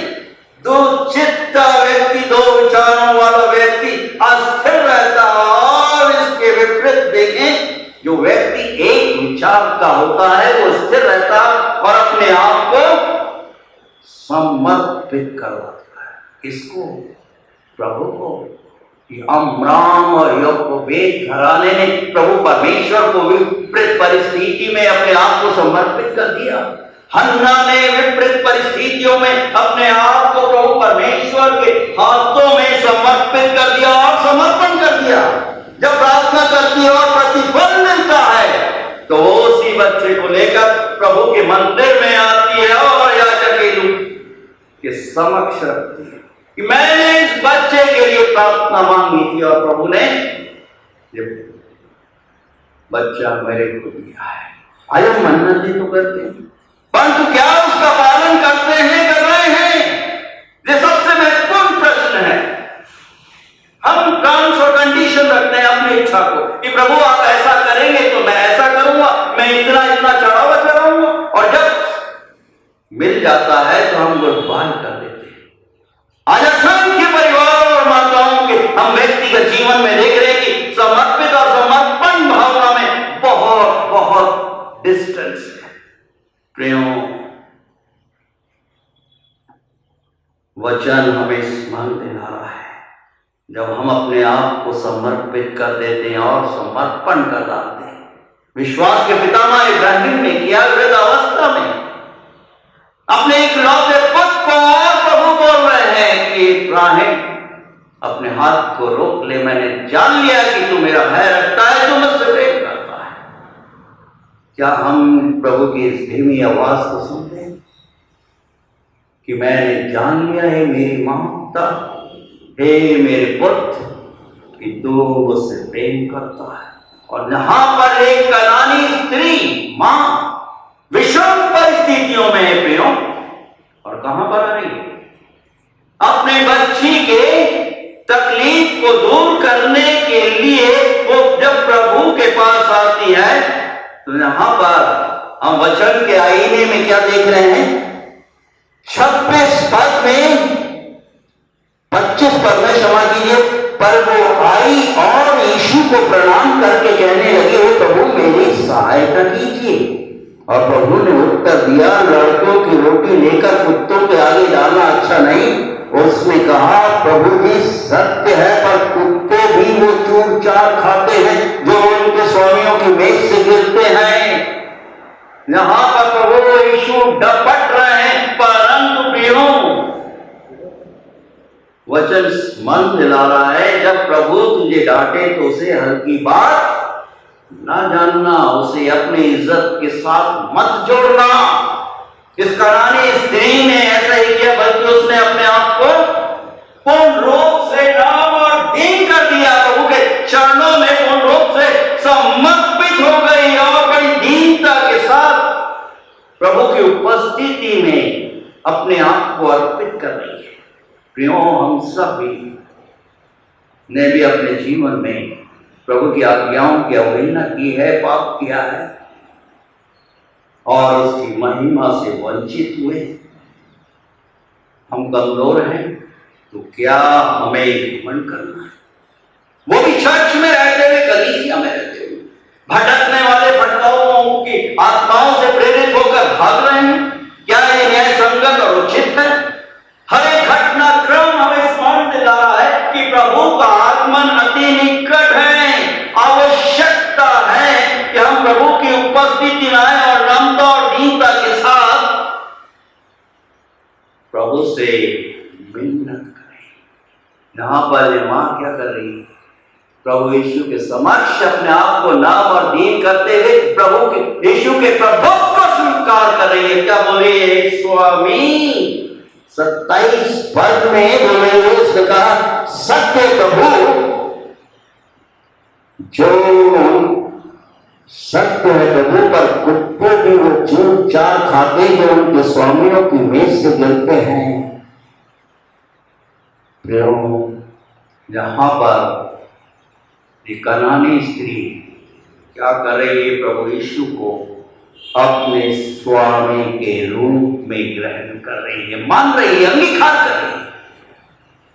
दो चित्त व्यक्ति, दो विचारों वाला व्यक्ति अस्थिर रहता है, और इसके विपरीत देखें, जो व्यक्ति एक विचार का होता है वो स्थिर रहता और अपने आप को समर्पित करवाता है। किसको? प्रभु को। अमराम और योकोबेद घराने ने प्रभु परमेश्वर को विपरीत परिस्थिति में अपने आप को समर्पित कर दिया। हन्ना ने विपरीत परिस्थितियों में अपने आप को प्रभु परमेश्वर के हाथों में समर्पित कर दिया और समर्पण कर दिया। जब प्रार्थना करती है और प्रतिफल मिलता है तो वो उसी बच्चे को लेकर प्रभु के मंदिर में आती है और याजक के समक्ष रखती है कि मैंने इस बच्चे के लिए प्रार्थना मांगी थी और प्रभु ने ये बच्चा मेरे को दिया है। आयो मन्नतें तो करते हैं, परंतु क्या उसका पालन करते हैं, कर रहे हैं? ये सबसे महत्वपूर्ण प्रश्न है। हम टर्म्स और कंडीशन रखते हैं अपनी इच्छा को कि प्रभु आप ऐसा करेंगे तो मैं ऐसा करूंगा, मैं इतना इतना चढ़ावा चढ़ाऊंगा, और जब मिल जाता है तो हम गुणगान कर देते हैं। आज असंख्य परिवारों और माताओं के हम व्यक्तिगत जीवन में देख रहे हैं कि समर्पित और समर्पण भावना में बहुत बहुत डिस्टेंस है। प्रियो, वचन हमें स्मरण दिला रहा है, जब हम अपने आप को समर्पित कर देते हैं और समर्पण कर डालते हैं। विश्वास के पितामह इब्राहिम ने किया, वृद्धावस्था में अपने इकलौते पुत्र को, और प्रभु बोल रहे हैं कि इब्राहिम अपने हाथ को रोक ले, मैंने जान लिया कि तू मेरा भय रखता है, तू मुझसे प्रेम करता है। क्या हम प्रभु की इस धीमी आवाज को सुनते हैं कि मैंने जान लिया है मेरी माता, हे मेरे पुत्र, कि तू मुझसे प्रेम करता है। और यहां पर एक कनानी स्त्री मां विषम परिस्थितियों में है प्रियो, और कहां पर आ रही है? अपने बच्ची के तकलीफ को दूर करने के लिए वो जब प्रभु के पास आती है तो यहां पर हम वचन के आईने में क्या देख रहे हैं? 26 पद में, 25 पद में क्षमा कीजिए, पर वो आई और यीशु को प्रणाम करके कहने लगी, हे प्रभु मेरी सहायता कीजिए। और प्रभु ने उत्तर दिया, लड़कों की रोटी लेकर कुत्तों के आगे डालना अच्छा नहीं। उसने कहा, प्रभु जी सत्य है, पर कुत्ते भी वो चूर चार खाते हैं जो उनके स्वामियों की मेज से गिरते हैं। यहां पर प्रभु यीशु डपट रहे हैं, परंतु प्रियो वचन मन दिला रहा है, जब प्रभु तुझे डांटे तो उसे हल्की बात ना जानना, उसे अपनी इज्जत के साथ मत जोड़ना। इस कनानी स्त्री ने ऐसा ही किया, बल्कि उसने अपने आप को पूर्ण रूप से नाम और दीन कर दिया, प्रभु के चरणों में पूर्ण रूप से समर्पित हो गई और बड़ी दीनता के साथ प्रभु की उपस्थिति में अपने आप को अर्पित कर रही है। प्रियो, हम सभी ने भी अपने जीवन में प्रभु की आज्ञाओं की अवहेलना की है, पाप किया है और उसकी महिमा से वंचित हुए। हम कमजोर हैं, तो क्या हमें घमंड करना है? वो भी चर्च में रहते हुए, कलीसिया में रहते हुए, भटकने वाले भटकाओं की आत्माओं से प्रेरित होकर भाग रहे हैं। क्या ये न्याय संगत और उचित है? हर एक घटनाक्रम हमें स्मरण दिला रहा है कि प्रभु का आगमन अति निकट है। आवश्यकता है कि हम प्रभु की उपस्थिति में आए और नम्रता और दीनता के साथ प्रभु से मिन्नत करें। यहां पर ये मां क्या कर रही है? प्रभु यीशु के समक्ष अपने आप को नाम और दीन करते हुए प्रभु के यीशु के प्रभुत्व को स्वीकार कर रही है। क्या बोले? स्वामी 27 पद में बोले, उसने कहा, सत्य प्रभु, जो सत्य है प्रभु, पर कुत्ते भी वो चूर चार खाते जो उनके स्वामियों की मेज से गिरते हैं। यहाँ पर एक कनानी स्त्री क्या कर रही है? प्रभु यीशु को अपने स्वामी के रूप में ग्रहण कर रही है, मान रही है, अंगीकार कर रही है।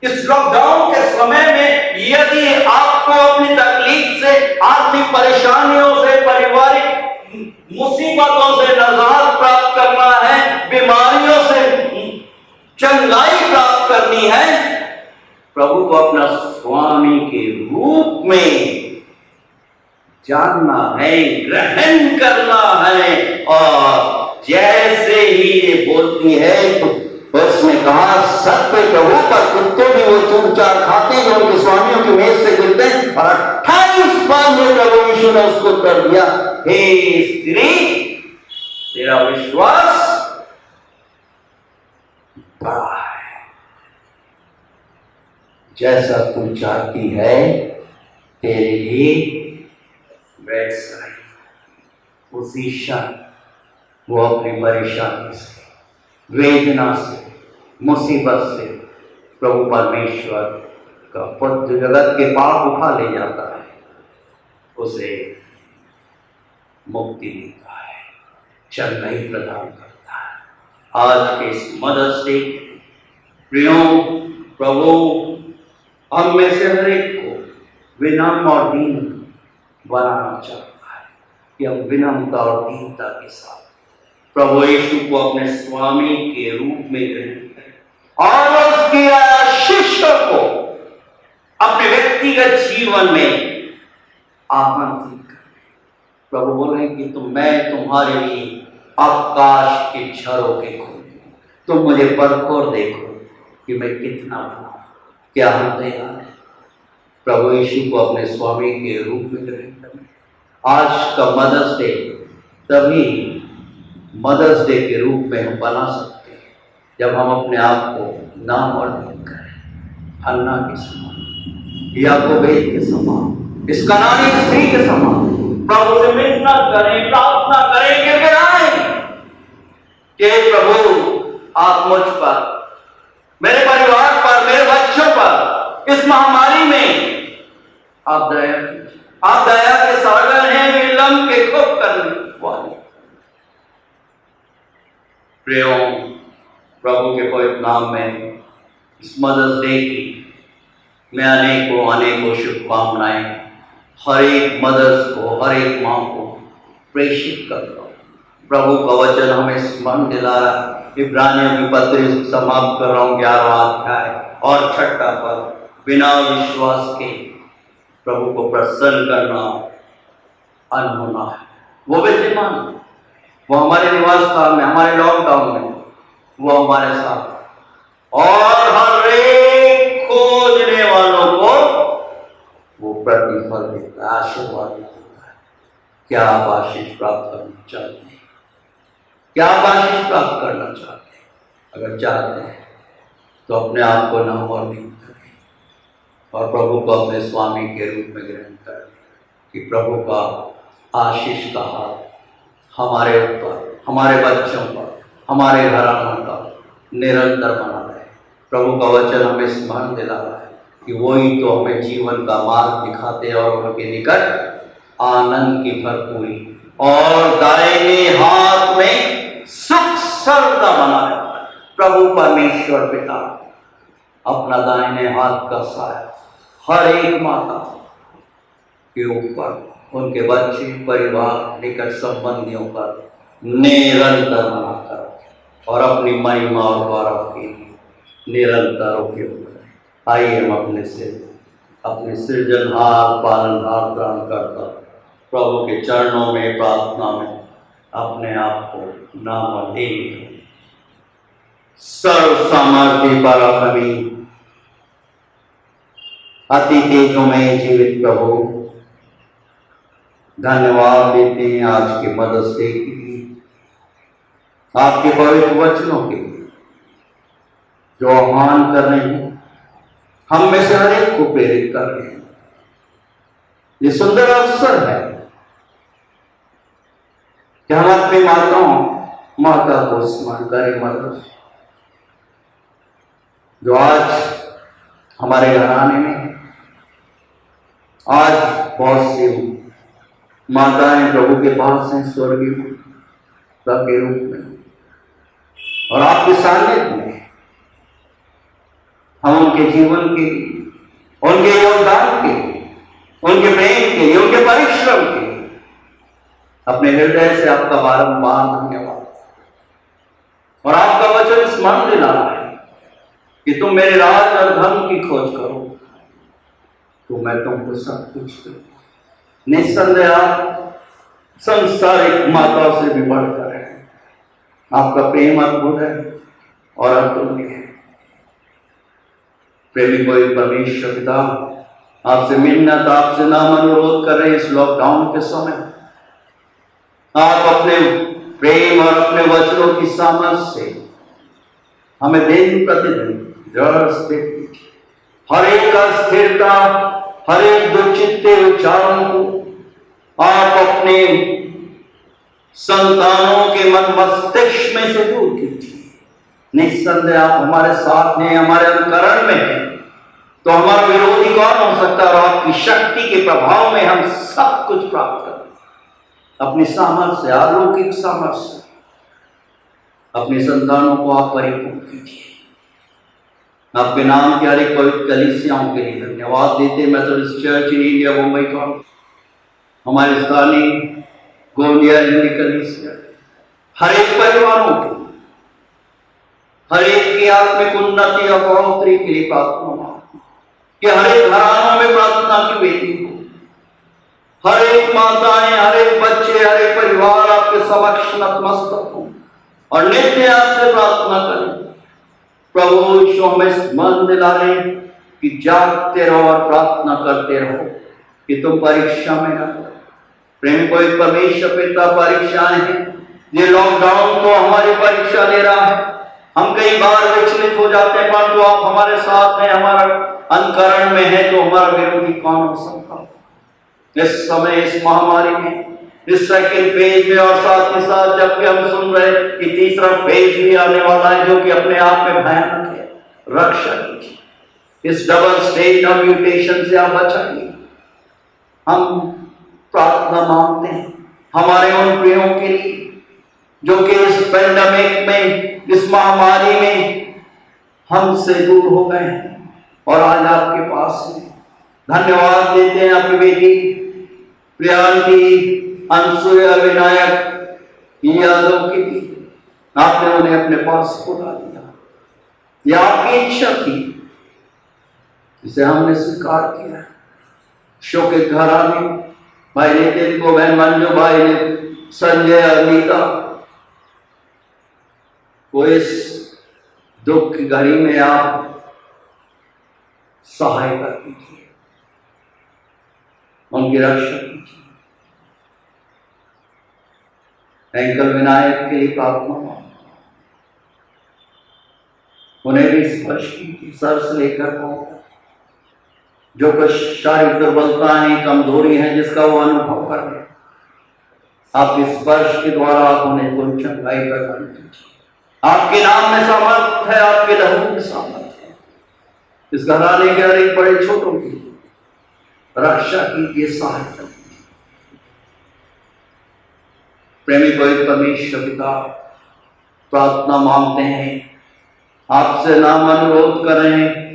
इस लॉकडाउन के समय में यदि आपको अपनी तकलीफ से, आर्थिक परेशानियों से, पारिवारिक मुसीबतों से निजात प्राप्त करना है, बीमारियों से चंगाई प्राप्त करनी है, प्रभु को अपना स्वामी के रूप में जानना है, ग्रहण करना है। और जैसे ही ये बोलती है तो उसने कहा, सत्य प्रभु, पर कुत्ते भी वो चूर चार खाते हैं जो उनके स्वामियों की मेज से गिरते हैं। और 28 बार में प्रभु यीशु ने उसको उत्तर दिया, हे स्त्री, तेरा विश्वास बड़ा है, जैसा तू चाहती है तेरे लिए वैसा ही। उसी क्षण वो अपनी परेशानी से, वेदना से, मुसीबत से प्रभु परमेश्वर का पुत्र जगत के पाप उठा ले जाता है, उसे मुक्ति देता है, चंगाई प्रदान करता है। आज के इस मदर्स डे प्रियो, प्रभु हम में से हर एक को विनम्र और दीन बनाना चाहता है कि हम विनम्रता और दीनता के साथ प्रभु यीशु को अपने स्वामी के रूप में ग्रहण करें और उसकी आशीषों को अपने व्यक्तिगत जीवन में आमंत्रित करें। प्रभु बोले कि मैं तुम्हारे लिए आकाश के झरों के खोल, तुम मुझे परखो और देखो कि मैं कितना बड़ा, क्या हम तैयार है प्रभु यीशु को अपने स्वामी के रूप में ग्रहण करें। आज का मदर्स डे तभी मदर्स डे के रूप में हम बना सकते हैं जब हम अपने आप को नाम और दिन करें, हन्ना के समान, याकूबेल के समान, इस कनानी स्त्री के समान प्रभु से मिन्नत करें, प्रार्थना करें, गिड़गिड़ाएं कि प्रभु आप मुझ पर, मेरे परिवार पर, मेरे बच्चों पर, इस महामारी में आप दया कीजिए। आप दया के सागर हैं, विलंब के खूब करने वाले। प्रियो, प्रभु के पवित्र नाम में इस मदर्स डे की मैं अनेकों शुभकामनाएं हर एक मदर्स को, हर एक माँ को प्रेषित करता हूँ। प्रभु का वचन हमें स्मरण दिला रहा है। इब्रानियों की पत्री समाप्त कर रहा हूँ 11वां अध्याय और 6ठा पद, बिना विश्वास के प्रभु को प्रसन्न करना अनहोना है। वो विद्यमान, वो हमारे निवास स्थान में, हमारे लॉकडाउन में, वो हमारे साथ और हर एक खोजने वालों को वो प्रतिफल देता है, आशीर्वाद देता है। क्या आप आशीष प्राप्त करना चाहते हैं? क्या आप आशीष प्राप्त करना चाहते हैं? अगर चाहते हैं तो अपने आप को नाम और दिन करें और प्रभु को अपने स्वामी के रूप में ग्रहण करें कि प्रभु का आशीष का हाथ हमारे ऊपर, हमारे बच्चों पर, हमारे घराना का निरंतर बना रहे। प्रभु का वचन हमें स्मरण दिला रहा है कि वही तो हमें जीवन का मार्ग दिखाते हैं और उनके निकट आनंद की भरपूरी और दाहिने हाथ में सुख सर्वदा बना रहता है। प्रभु परमेश्वर पिता अपना दाहिने हाथ का साया हर एक माता के ऊपर, उनके बच्चे, परिवार, निकट संबंधियों पर निरंतर बनाकर और अपनी महिमा और गौरव के लिए निरंतर उपयोग करें। आइए हम अपने सृजनहार, पालनहार, त्राणकर्ता प्रभु के चरणों में, प्रार्थना में अपने आप को नाम दें। सर्व सामर्थ्य पराक्रमी अति तेजोमय जीवित प्रभु, धन्यवाद देते हैं आज के मदर्स डे के लिए, आपके पवित्र वचनों के लिए जो आह्वान कर रहे हैं, हम में से हर एक को प्रेरित कर रहे हैं। ये सुंदर अवसर है कि हम अपनी माता को स्मरण करें, मदर जो आज हमारे घराने में आज बहुत सी माताएं प्रभु के पास हैं स्वर्गीय के रूप में, और आपके सानिध्य में हम उनके जीवन के लिए, उनके योगदान के लिए, उनके प्रेम के लिए, उनके परिश्रम के लिए अपने हृदय से आपका बारंबार धन्यवाद। और आपका वचन स्मरण दिला रहा है कि तुम मेरे राज और धर्म की खोज करो तो मैं तुमको सब कुछ दूं। निस्संदेह आप संसारिक माताओं से भी बढ़कर है, आपका प्रेम अद्भुत है और अतुल्य है। प्रेमी कोई परमेश्वर पिता, आपसे मिन्नत, आपसे नाम अनुरोध कर रहे हैं इस लॉकडाउन के समय आप अपने प्रेम और अपने वचनों की सामर्थ्य से हमें दिन प्रतिदिन दृढ़ स्थिर कीजिए। हर एक अस्थिरता, हर एक दुचित्ते विचारों को आप अपने संतानों के मन मस्तिष्क में से दूर कीजिए। निस्संदेह आप हमारे साथ हैं, हमारे अनुकरण में हैं, तो हमारा विरोधी कौन हो सकता है? और आपकी शक्ति के प्रभाव में हम सब कुछ प्राप्त करें। अपनी सामर्थ्य से, अलौकिक सामर्थ्य से अपने संतानों को आप परिपूर्ण कीजिए। आपके नाम के हर एक पवित्र कलीसियाओं के लिए धन्यवाद देते। Methodist church in India Mumbai का, हमारे स्थानीय गोंदिया हिंदी कलीसिया, हर एक परिवारों के, हर एक की आत्मिक उन्नति और बढ़ोतरी के लिए प्रार्थना कि हर एक घरानों में प्रार्थना की बेटी हो। हर एक माताएं, हर एक बच्चे, हर एक परिवार आपके समक्ष नतमस्तक हो और नित्य आपसे प्रार्थना करें। प्रभु यीशु हमें स्मरण दिला रहे कि जागते रहो और प्रार्थना करते रहो कि तुम परीक्षा में न पड़ो। प्रेमी कोई परमेश्वर पिता, परीक्षाएं हैं, ये लॉकडाउन तो हमारी परीक्षा ले रहा है। हम कई बार विचलित हो जाते हैं, परंतु आप हमारे साथ हैं, हमारा अनुकरण में है, तो हमारा विरोधी कौन हो सकता है? इस समय, इस महामारी में, इस सेकेंड फेज में, और साथ ही साथ जबकि हम सुन रहे कि तीसरा फेज भी आने वाला है जो कि अपने आप में भयानक है, रक्षा कीजिए। इस डबल स्टेट ऑफ म्यूटेशन से आप बचाइए। हम प्रार्थना मांगते हैं हमारे उन प्रियों के लिए जो कि इस पेंडेमिक में, इस महामारी में हमसे दूर हो गए हैं और आज आपके पास हैं। धन्यवाद देते हैं आपकी बेटी प्रियांकी, अंशुया, विनायक यादव के लिए। आपने उन्हें अपने पास बुला लिया, यह आपकी इच्छा थी, इसे हमने स्वीकार किया। शोकित घराने भाई नितिन को, बहन मंजू भाई ने, संजय, अनीता को इस दुख की घड़ी में आप सहायता कीजिए, उनकी रक्षा कीजिए। अंकल विनायक के लिए प्रार्थना मांगता, उन्हें भी स्पर्श कीजिए सर से लेकर पांव तक। जो कुछ शारीरिक दुर्बलता है, कमजोरी है, जिसका वो अनुभव कर रहे, आपके स्पर्श के द्वारा आप उन्हें कुछ चंगाई प्रदान कीजिए। आपके नाम में सामर्थ है, आपके लहू में सामर्थ है। इस घराने के हर एक बड़े छोटों की रक्षा कीजिए, सहायता कीजिए। प्रेमी पवित्र परमेश्वर पिता, प्रार्थना मांगते हैं, आपसे नाम अनुरोध कर रहे हैं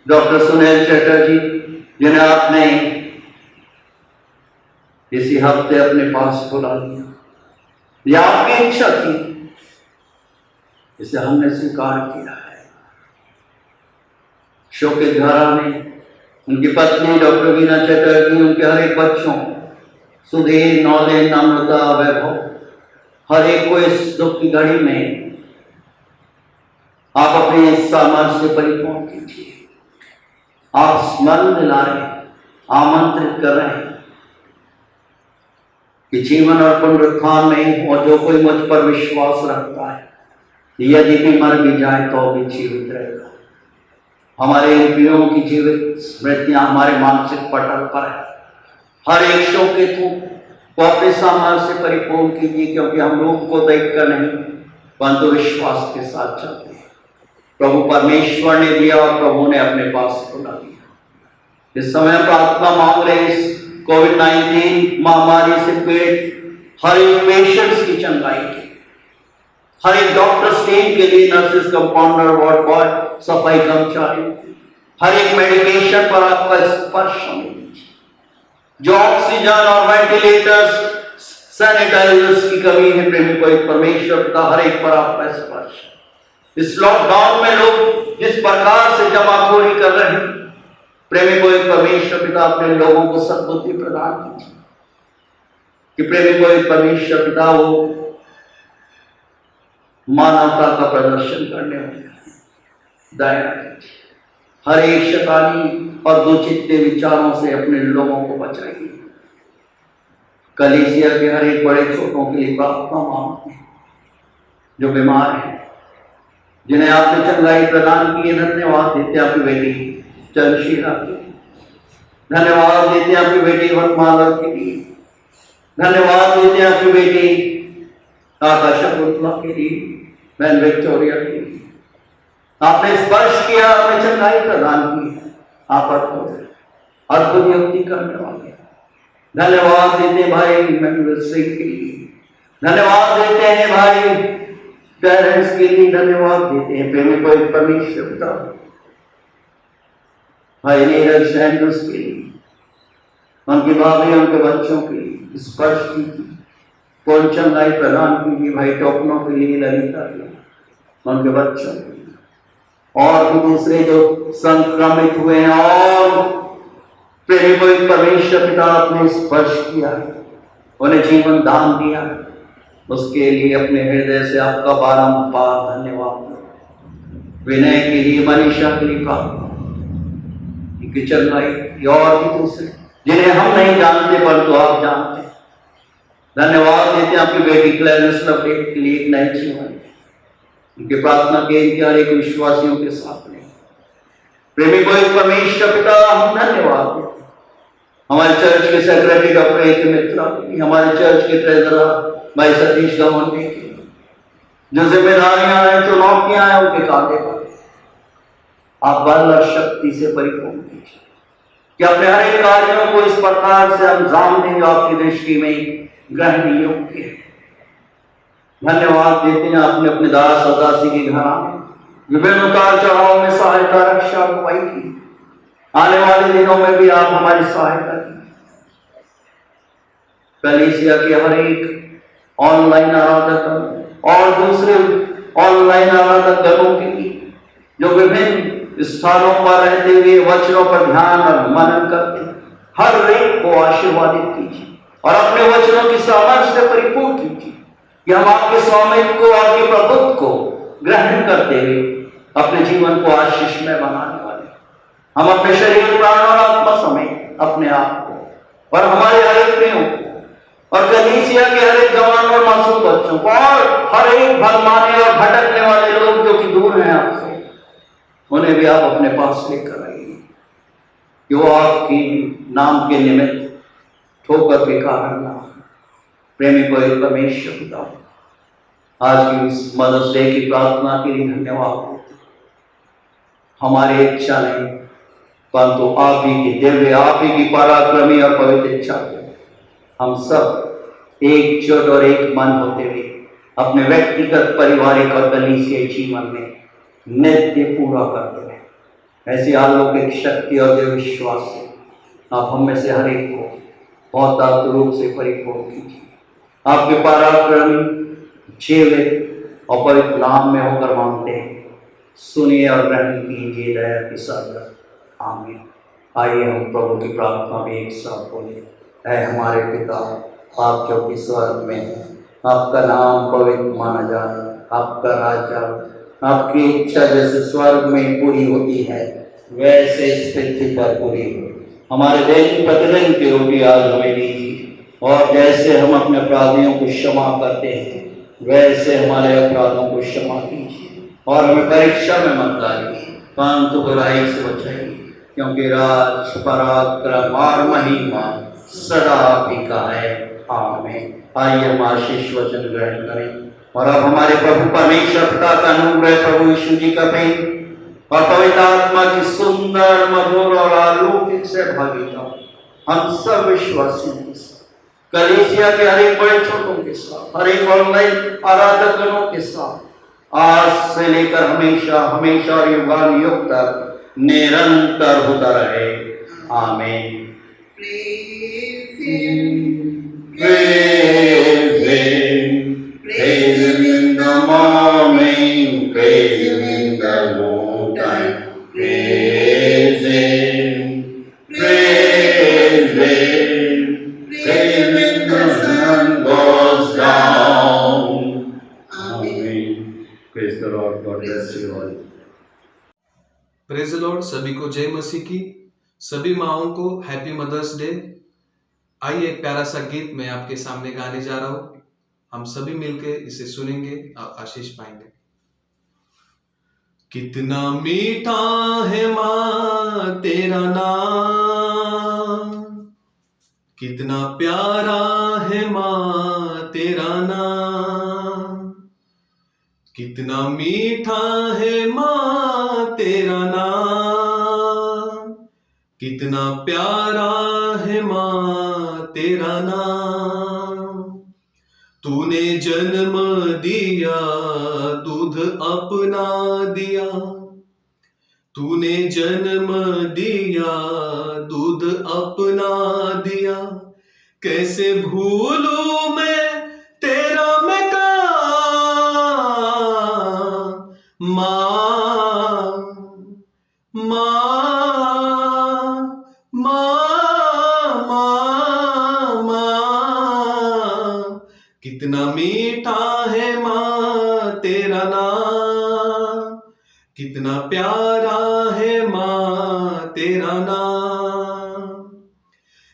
डॉक्टर सुनील चटर्जी, जिन्हें आपने इसी हफ्ते अपने पास बुला लिया। यह आपकी इच्छा थी, इसे हमने स्वीकार किया है। शोकित घराने, उनकी पत्नी डॉक्टर वीना चटर्जी, उनके हर एक बच्चों सुधीर, नौलेन, अमृता, वैभव, हर एक को इस दुख की घड़ी में आप अपने सामर्थ्य से परिपूर्ण कीजिए। आप स्मरण दिला रहे हैं, आमंत्रित कर रहे हैं कि जीवन और पुनरुत्थान में और जो कोई मुझ पर विश्वास रखता है, यदि भी मर भी जाए तो भी जीवित रहेगा। हमारे प्रियों की जीवित स्मृतियां हमारे मानसिक पटल पर है। हर एक शोकित हो, को अपने सामर्थ्य से परिपूर्ण कीजिए, क्योंकि हम रूप को देखकर नहीं परंतु विश्वास के साथ चलते हैं। प्रभु परमेश्वर ने दिया और प्रभु ने अपने पास बुला लिया। इस समय प्रार्थना मांग रहे इस कोविड-19 महामारी से पीड़ित हर एक पेशेंट्स की चंगाई के, हर एक डॉक्टर्स टीम के लिए, नर्सेस, कंपाउंडर, वार्ड बॉय, सफाई कर्मचारी, हर एक मेडिकेशन पर आपका स्पर्श होने दीजिए। जो ऑक्सीजन और वेंटिलेटर्स, सैनिटाइजर्स की कमी है, प्रेमी को एक परमेश्वर का हर एक पर आपका स्पर्श। इस लॉकडाउन में लोग जिस प्रकार से जमाखोरी कर रहे हैं, प्रेमी को एक परमेश्वर पिता अपने लोगों को सद्बुद्धि प्रदान कीजिए कि प्रेमी को एक परमेश्वर पिता वो मानवता का प्रदर्शन करने वाले दया कीजिए। हर एक शैतानी और दुचित्ते विचारों से अपने लोगों को बचाइए। कलीसिया के हर एक बड़े छोटों के लिए प्रार्थना मांगते हैं जो बीमार हैं, जिन्हें आपने चंगाई प्रदान की है। धन्यवाद देते हैं आपकी बेटी चंद्रशीला के लिए, धन्यवाद देते हैं आपकी बेटी वर्तमान के लिए, धन्यवाद देते हैं आपकी बेटी आकाशा पुतला के लिए, बहन विक्टोरिया के लिए। आपने स्पर्श किया, आपने चंगाई प्रदान की है। आप अद्भुत युक्ति करने वाले। धन्यवाद देते हैं भाई मनवीर सिंह के लिए, धन्यवाद देते हैं भाई पेरेंट्स के लिए, धन्यवाद देते हैं प्रेमी को एक परमेश्वर पिता भाई नीरज सैंडल्स के लिए, उनकी भाभी, उनके बच्चों के लिए स्पर्श कीजिए, कौन चंगाई प्रदान कीजिए। भाई टोपनों के लिए, ललिता के लिए, उनके बच्चों के लिए, और भी दूसरे जो संक्रमित हुए हैं, और प्रेमी को एक परमेश्वर पिता आपने स्पर्श किया, उन्हें जीवन दान दिया, उसके लिए अपने हृदय से आपका बारंबार धन्यवाद। विनय के लिए, मनीषा के लिए प्रार्थना, चंगाई और भी दूसरे जिन्हें हम नहीं जानते परंतु तो आप जानते हैं। धन्यवाद देते हैं आपकी बेटी क्लैरेंस लवली के लिए एक नए जीवन, उनके प्रार्थना के हर एक विश्वासियों के साथ में प्रेमी को एक परमेश्वर पिता हम धन्यवाद देते हैं। हमारे चर्च के सेक्रेटरी डॉक्टर ए के मित्रा के लिए, हमारे चर्च के ट्रेजरर भाई सतीश गवन के लिए, जो जिम्मेदारियां हैं, चुनौतियां हैं, उनके कांधे पर आप बल और शक्ति से परिपूर्ण कीजिए कि अपने हर एक कार्यों को इस प्रकार से अंजाम दें जो आपकी दृष्टि में ग्रहण योग्य है। धन्यवाद देते हैं आपने अपने दास और दासी के घराने में विभिन्न उतार चढ़ाव में सहायता, रक्षा, अगुवाई की। आने वाले दिनों में भी आप हमारी सहायता की। कलीसिया के हर एक ऑनलाइन आराधक और दूसरे ऑनलाइन आराधक दलों के लिए जो विभिन्न स्थानों पर रहते हुए वचनों पर ध्यान और मनन करते, हर एक को आशीर्वादित कीजिए और अपने वचनों की सामर्थ्य से परिपूर्ण कीजिए कि हम आपके स्वामित्व को, आपके प्रभुत्व को ग्रहण करते हुए अपने जीवन को आशीषमय बनाने वाले, हम अपने शरीर, प्राण और आत्मा समेत अपने आप को और हमारे हर एक प्रियों को और कलीसिया के हर एक जवान और मासूम बच्चों को और हर एक भगमाने और भटकने वाले लोग जो कि दूर हैं आपसे, उन्हें भी आप अपने पास लेकर आइए कि वो आपकी नाम के निमित्त ठोकर के कारण ना। प्रेमी को एक परमेश्वर पिता आज की इस मदर्स डे की प्रार्थना के लिए धन्यवाद। हमारी इच्छा नहीं परंतु आप ही की दिव्य, आप ही की पराक्रमी और पवित्र इच्छा को हम सब एकजुट और एक मन होते हुए अपने व्यक्तिगत, पारिवारिक और कलीसियाई जीवन में नित्य पूरा करते हैं। ऐसी अलौकिक शक्ति और देव विश्वास से आप हम में से हर एक को बहुत रूप से परिपूर्ण कीजिए। आपके पराक्रमी, जीवित और पवित्र नाम में होकर मांगते हैं, सुनिए और ग्रहण कीजिए दया के सागर। आमीन। आइए हम प्रभु की प्रार्थना में एक साथ बोले। ऐ हमारे पिता, आप जो कि स्वर्ग में हैं, आपका नाम पवित्र माना जाए, आपका राज्य, आपकी इच्छा जैसे स्वर्ग में पूरी होती है वैसे इस पृथ्वी पर पूरी हो। हमारे दिन प्रतिदिन की रोटी आज हमें दीजिए और जैसे हम अपने अपराधियों को क्षमा करते हैं वैसे हमारे अपराधों को क्षमा कीजिए और हमें परीक्षा में मत डालिए परंतु बुराई से बचाइए, क्योंकि राज, पराक्रम और महिमा सदा आप ही का है। आमीन। आइए हम आशीष वचन ग्रहण करें। और अब हमारे प्रभु परमेश्वर पिता का अनुग्रह, प्रभु यीशु जी का प्रेम और पवित्र आत्मा की सुंदर, मधुर और अलौकिक सहभागिता हम सब विश्वासियों के साथ, कलीसिया के हर एक बड़े छोटों के साथ, हर एक ऑनलाइन आराधकों के साथ आज से लेकर हमेशा हमेशा और युगानुयुग तक निरंतर होता रहे। आमीन। Praise Him, Praise Him, praise Him in the morning, praise Him in the noontime, praise Him, praise Him, praise Him when the sun goes down. Amen. Praise the Lord. God bless you all. Praise the Lord. सभी को जय मसीह की। सभी माओं को happy mother's day. आइए एक प्यारा सा गीत मैं आपके सामने गाने जा रहा हूं। हम सभी मिलकर इसे सुनेंगे और आशीष पाएंगे। कितना मीठा है माँ तेरा नाम, कितना प्यारा है माँ तेरा नाम, कितना मीठा है माँ तेरा नाम, कितना प्यारा है माँ तेरा नाम। तूने जन्म दिया, दूध अपना दिया, तूने जन्म दिया, दूध अपना दिया। कैसे भूलूं मैं तेरा मकाम, माँ माँ माँ माँ माँ। कितना मीठा है माँ तेरा नाम, कितना प्यारा है माँ तेरा नाम।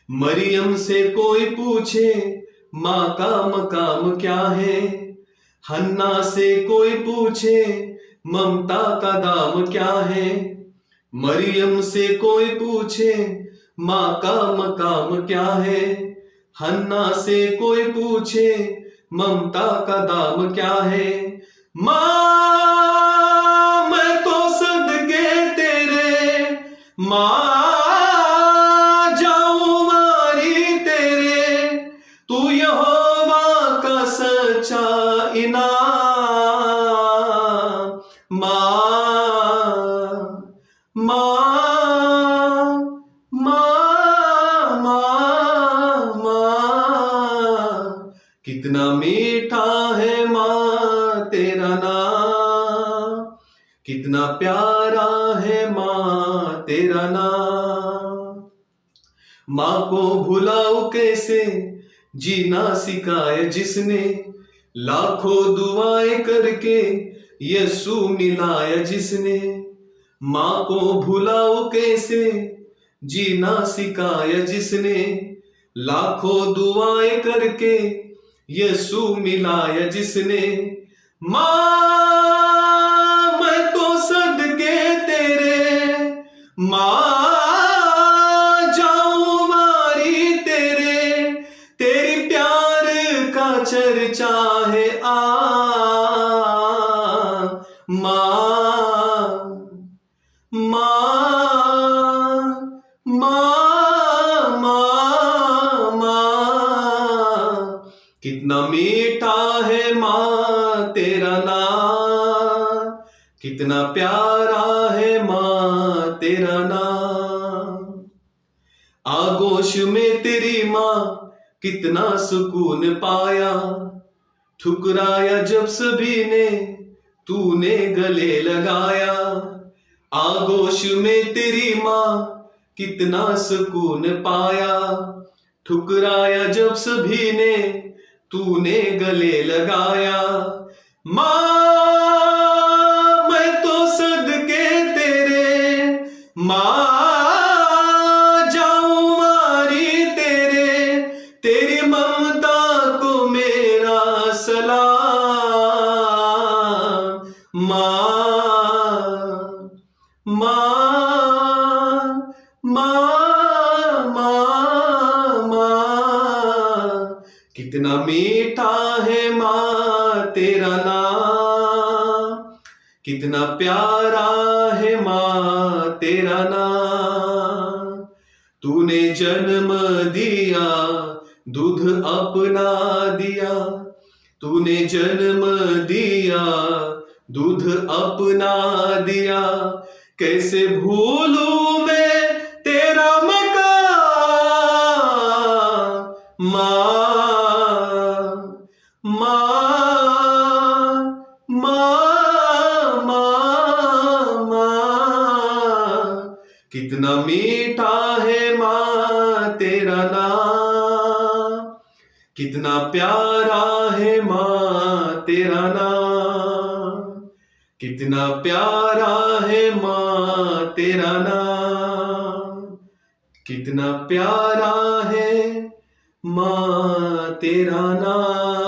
मरियम से कोई पूछे माँ का मकाम क्या है, हन्ना से कोई पूछे ममता का दाम क्या है। मरियम से कोई पूछे माँ का मकाम क्या है, हन्ना से कोई पूछे ममता का दाम क्या है। माँ मैं तो सदके तेरे, माँ जाऊं मारी तेरे, तू यहोवा का सच्चा इनाम। कितना मीठा है माँ तेरा नाम, कितना प्यारा है माँ तेरा नाम। माँ को भुलाओ कैसे जीना सिखाया जिसने, लाखों दुआएं करके यीशु मिलाया जिसने। माँ को भुलाओ कैसे जीना सिखाया जिसने, लाखों दुआएं करके यीशु मिलाया जिसने। माँ मैं तो सदके तेरे, माँ जाऊं मारी तेरे, तेरी प्यार का चर्चा है कितना मीठा है माँ तेरा नाम, कितना प्यारा है माँ तेरा नाम। आगोश में तेरी माँ कितना सुकून पाया, ठुकराया जब सभी ने तूने गले लगाया। आगोश में तेरी माँ कितना सुकून पाया, ठुकराया जब सभी ने तूने गले लगाया। माँ मैं तो सदके तेरे, माँ जाऊं मारी तेरे, तेरी ममता को मेरा सलाम। कितना मीठा है माँ तेरा नाम, कितना प्यारा है माँ तेरा नाम। तूने जन्म दिया, दूध अपना दिया, तूने जन्म दिया, दूध अपना दिया। कैसे भूलूं मैं तेरा मकान, माँ माँ माँ माँ माँ। कितना मीठा है माँ तेरा नाम, कितना प्यारा है माँ तेरा नाम, कितना प्यारा है माँ तेरा नाम, कितना प्यारा है माँ तेरा नाम।